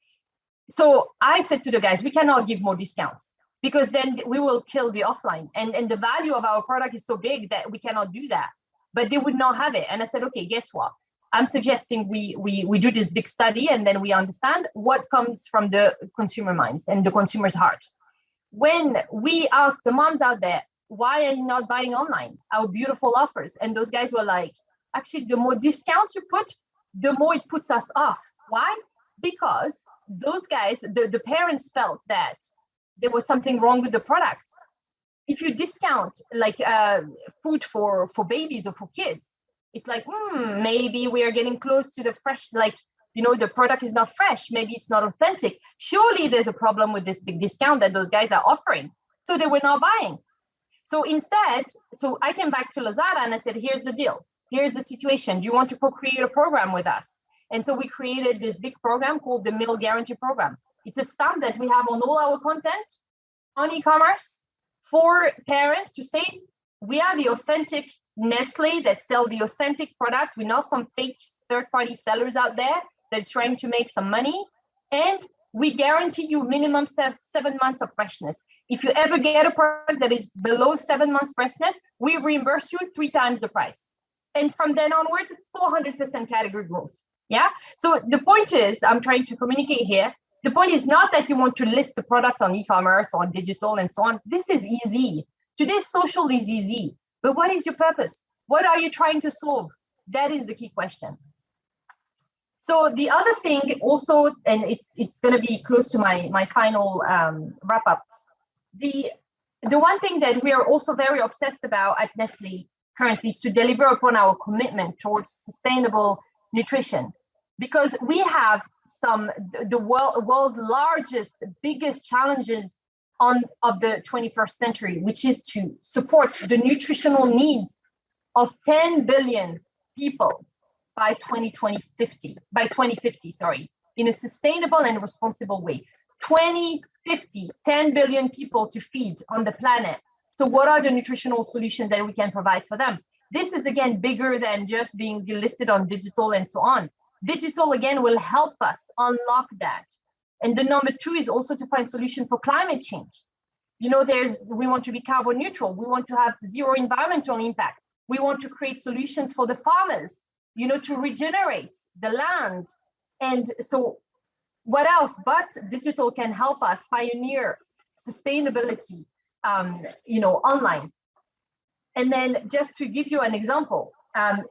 So I said to the guys, we cannot give more discounts, because then we will kill the offline. And the value of our product is so big that we cannot do that. But they would not have it. And I said, okay, guess what? I'm suggesting we do this big study, and then we understand what comes from the consumer minds and the consumer's heart. When we asked the moms out there, why are you not buying online? Our beautiful offers. And those guys were like, actually, the more discounts you put, the more it puts us off. Why? Because those guys, the parents felt that there was something wrong with the product. If you discount like food for babies or for kids, it's like, maybe we are getting close to the fresh, the product is not fresh. Maybe it's not authentic. Surely there's a problem with this big discount that those guys are offering. So they were not buying. So instead, I came back to Lazada and I said, here's the deal. Here's the situation. Do you want to co-create a program with us? And so we created this big program called the Meal Guarantee Program. It's a stamp that we have on all our content on e-commerce for parents to say, we are the authentic Nestle that sell the authentic product. We're not some fake third-party sellers out there that's trying to make some money. And we guarantee you minimum 7 months of freshness. If you ever get a product that is below 7 months freshness, we reimburse you 3 times the price. And from then onwards, 400% category growth. Yeah. So the point is, I'm trying to communicate here. The point is not that you want to list the product on e-commerce or on digital and so on. This is easy. Today, social is easy. But what is your purpose? What are you trying to solve? That is the key question. So the other thing also, and it's going to be close to my final wrap up. The one thing that we are also very obsessed about at Nestle currently is to deliver upon our commitment towards sustainable nutrition, because we have the world's largest, biggest challenges of the 21st century, which is to support the nutritional needs of 10 billion people by 2050, in a sustainable and responsible way. 2050, 10 billion people to feed on the planet. So what are the nutritional solutions that we can provide for them? This is, again, bigger than just being listed on digital and so on. Digital, again, will help us unlock that. And the number 2 is also to find solutions for climate change. We want to be carbon neutral. We want to have zero environmental impact. We want to create solutions for the farmers, to regenerate the land. And so what else but digital can help us pioneer sustainability, online. And then just to give you an example,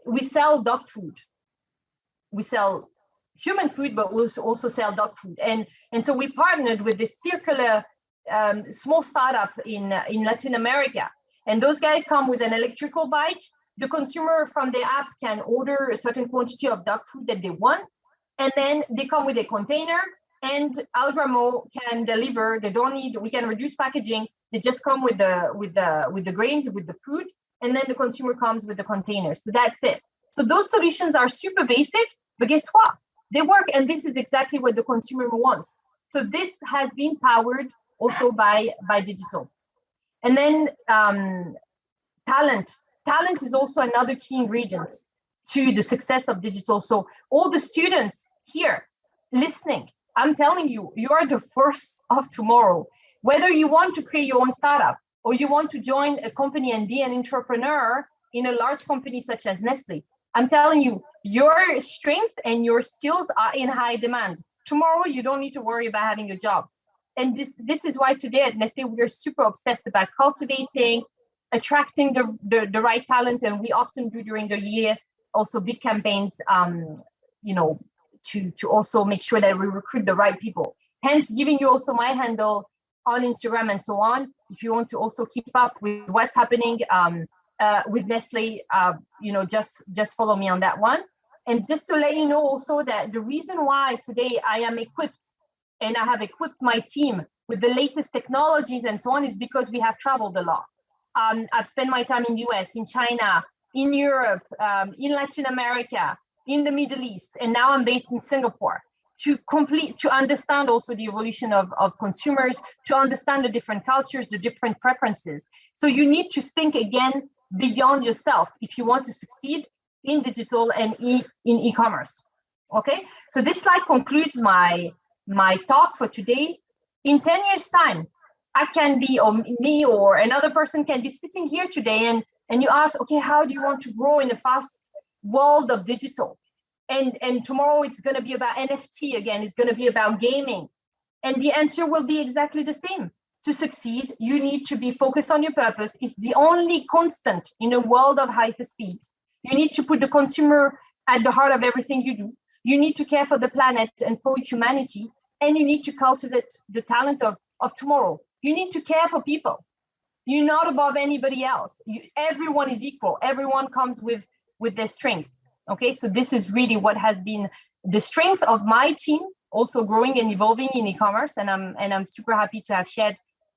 we sell dog food. We sell human food, but we also sell dog food. And so we partnered with this circular small startup in Latin America. And those guys come with an electrical bike. The consumer from the app can order a certain quantity of dog food that they want. And then they come with a container, and Algramo can deliver. We can reduce packaging. They just come with the grains, with the food. and then the consumer comes with the container. So that's it. So those solutions are super basic, but guess what? They work, and this is exactly what the consumer wants. So this has been powered also by digital. And then talent. Talent is also another key ingredient to the success of digital. So all the students here listening, I'm telling you, you are the force of tomorrow. Whether you want to create your own startup or you want to join a company and be an entrepreneur in a large company such as Nestle, I'm telling you, your strength and your skills are in high demand. Tomorrow, you don't need to worry about having a job. And this is why today at Nestle, we are super obsessed about cultivating, attracting the right talent. And we often do during the year also big campaigns, to also make sure that we recruit the right people. Hence, giving you also my handle on Instagram and so on. If you want to also keep up with what's happening with Nestle, just follow me on that one. And just to let you know also that the reason why today I am equipped and I have equipped my team with the latest technologies and so on is because we have traveled a lot. I've spent my time in US, in China, in Europe, in Latin America, in the Middle East, and now I'm based in Singapore to understand also the evolution of consumers, to understand the different cultures, the different preferences. So you need to think again beyond yourself if you want to succeed in digital and in e-commerce. Okay, so this slide concludes my talk for today. In 10 years time, I can be, or me or another person can be sitting here today and you ask, okay, how do you want to grow in a fast world of digital? And tomorrow it's going to be about NFT again, it's going to be about gaming. And the answer will be exactly the same. To succeed, you need to be focused on your purpose. It's the only constant in a world of hyperspeed. You need to put the consumer at the heart of everything you do. You need to care for the planet and for humanity. And you need to cultivate the talent of tomorrow. You need to care for people. You're not above anybody else. Everyone is equal. Everyone comes with their strength. Okay, so this is really what has been the strength of my team, also growing and evolving in e-commerce. And I'm super happy to have shared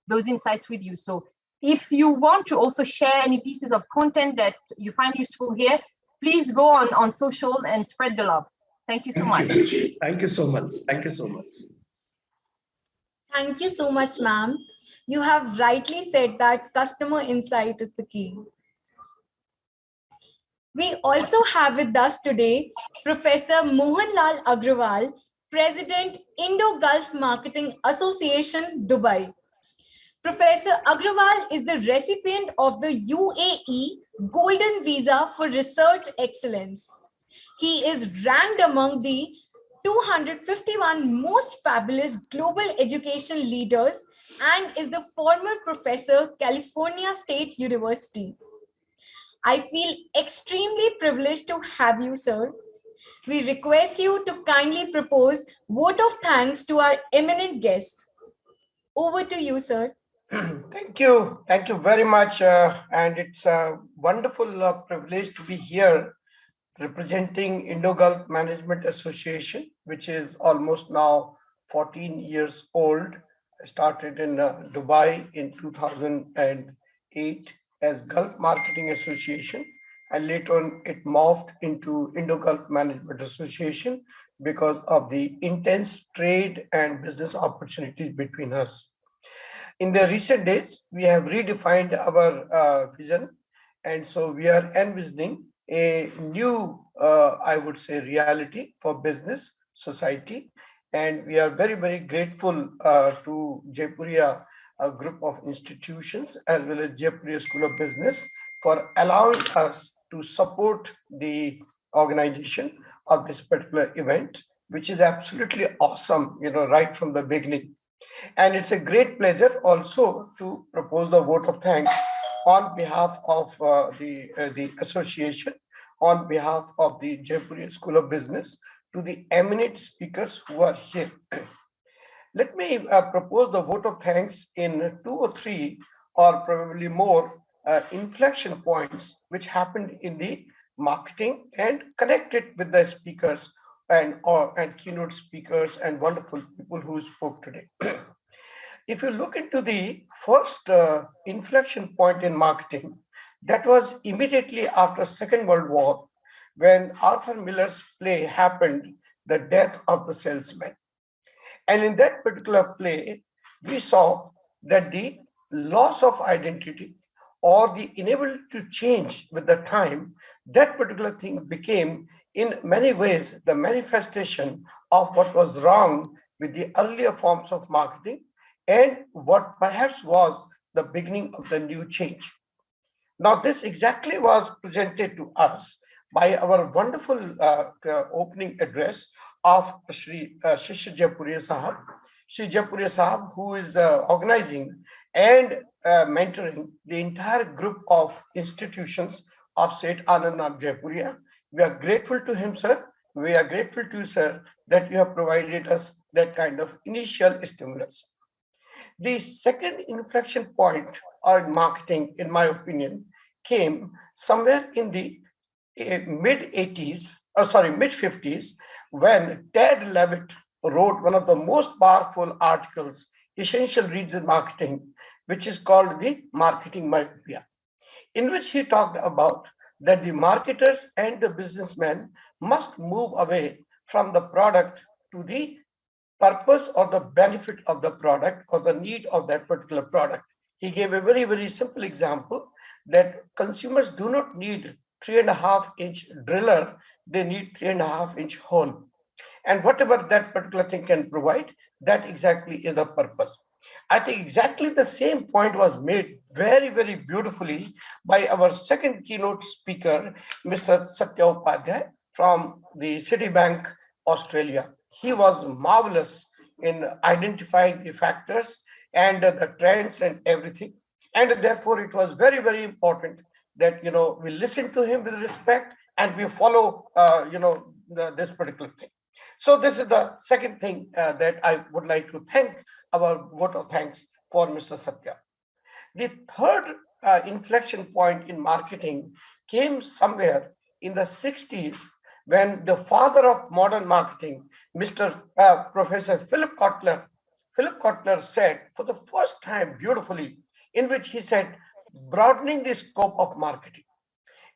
those insights with you. So if you want to also share any pieces of content that you find useful here, please go on social and spread the love. Thank you so much. Thank you so much. Thank you so much. Thank you so much, ma'am. You have rightly said that customer insight is the key. We also have with us today Professor Mohanlal Agrawal, President, Indo-Gulf Marketing Association, Dubai. Professor Agrawal is the recipient of the UAE Golden Visa for Research Excellence. He is ranked among the 251 most fabulous global education leaders and is the former professor, California State University. I feel extremely privileged to have you, sir. We request you to kindly propose vote of thanks to our eminent guests. Over to you, sir. Thank you. Thank you very much. And it's a wonderful privilege to be here representing Indo-Gulf Management Association, which is almost now 14 years old. I started in Dubai in 2008 as Gulf Marketing Association, and later on it morphed into Indo-Gulf Management Association because of the intense trade and business opportunities between us. In the recent days, we have redefined our vision, and so we are envisioning a new, I would say, reality for business, society, and we are very, very grateful to Jaipuria, a group of institutions, as well as Jaipuria School of Business, for allowing us to support the organization of this particular event, which is absolutely awesome, right from the beginning. And it's a great pleasure also to propose the vote of thanks on behalf of the association, on behalf of the Jaipuria School of Business, to the eminent speakers who are here. Let me propose the vote of thanks in 2 or 3 or probably more inflection points which happened in the marketing and connected with the speakers and keynote speakers and wonderful people who spoke today. If you look into the first inflection point in marketing, That was immediately after Second World War, when Arthur Miller's play happened, The Death of the Salesman. And in that particular play, we saw that the loss of identity or the inability to change with the time, that particular thing became in many ways the manifestation of what was wrong with the earlier forms of marketing and what perhaps was the beginning of the new change. Now, this exactly was presented to us by our wonderful opening address of Shishir Jaipuria Sahab. Shri Jaipuria Sahab, who is organizing and mentoring the entire group of institutions of Seth Anandram Jaipuria. We are grateful to him, sir. We are grateful to you, sir, that you have provided us that kind of initial stimulus. The second inflection point on marketing, in my opinion, came somewhere in the mid 80s, mid 50s, when Ted Levitt wrote one of the most powerful articles, Essential Reads in Marketing, which is called the Marketing Myopia, in which he talked about that the marketers and the businessmen must move away from the product to the purpose or the benefit of the product or the need of that particular product. He gave a very, very simple example that consumers do not need 3.5-inch driller, they need 3.5-inch hole. And whatever that particular thing can provide, that exactly is the purpose. I think exactly the same point was made very, very beautifully by our second keynote speaker, Mr. Satya Upadhyaya from the Citibank, Australia. He was marvelous in identifying the factors and the trends and everything. And therefore, it was very, very important that we listen to him with respect and we follow this particular thing. So this is the second thing that I would like to thank our vote of thanks for Mr. Satya. The third inflection point in marketing came somewhere in the 60s when the father of modern marketing, Mr. Professor Philip Kotler said for the first time beautifully, in which he said, broadening the scope of marketing.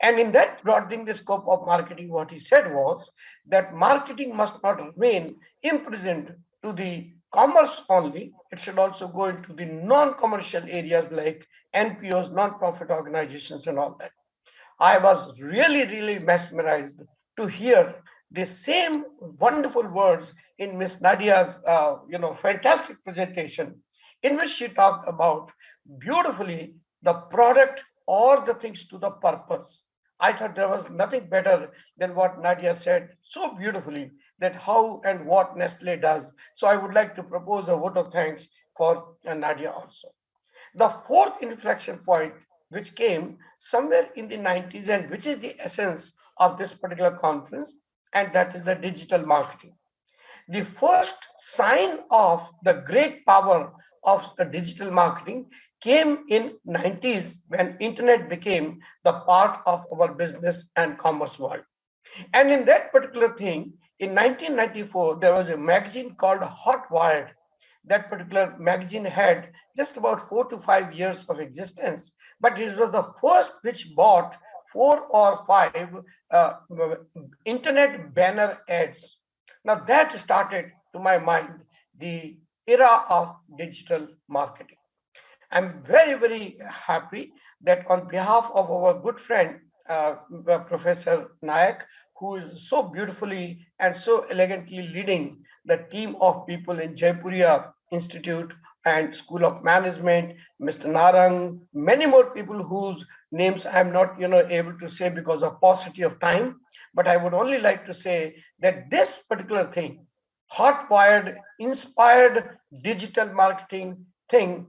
And in that broadening the scope of marketing, what he said was that marketing must not remain imprisoned to the commerce only. It should also go into the non-commercial areas like NPOs, non-profit organizations and all that. I was really, really mesmerized to hear the same wonderful words in Miss Nadia's, fantastic presentation, in which she talked about beautifully the product or the things to the purpose. I thought there was nothing better than what Nadia said so beautifully, that how and what Nestle does. So I would like to propose a vote of thanks for Nadia also. The fourth inflection point, which came somewhere in the 90s and which is the essence of this particular conference, and that is the digital marketing. The first sign of the great power of the digital marketing came in 90s when internet became the part of our business and commerce world. And in that particular thing, in 1994, there was a magazine called Hot Wired. That particular magazine had just about 4 to 5 years of existence, but it was the first which bought 4 or 5 internet banner ads. Now that started, to my mind, the era of digital marketing. I'm very, very happy that on behalf of our good friend, Professor Nayak, who is so beautifully and so elegantly leading the team of people in Jaipuria Institute and School of Management, Mr. Narang, many more people whose names I'm not able to say because of paucity of time. But I would only like to say that this particular thing, hot-wired, inspired digital marketing thing,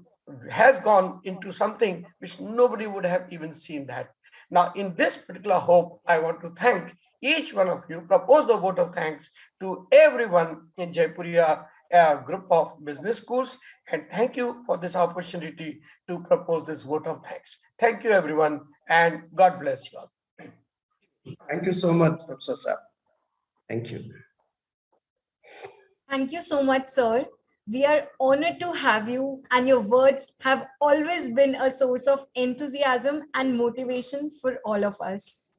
has gone into something which nobody would have even seen that. Now, in this particular hope, I want to thank each one of you, propose the vote of thanks to everyone in Jaipuria group of business schools, and thank you for this opportunity to propose this vote of thanks. Thank you, everyone, and God bless you all. Thank you so much, Professor Seth. Thank you. Thank you so much, sir. We are honored to have you, and your words have always been a source of enthusiasm and motivation for all of us.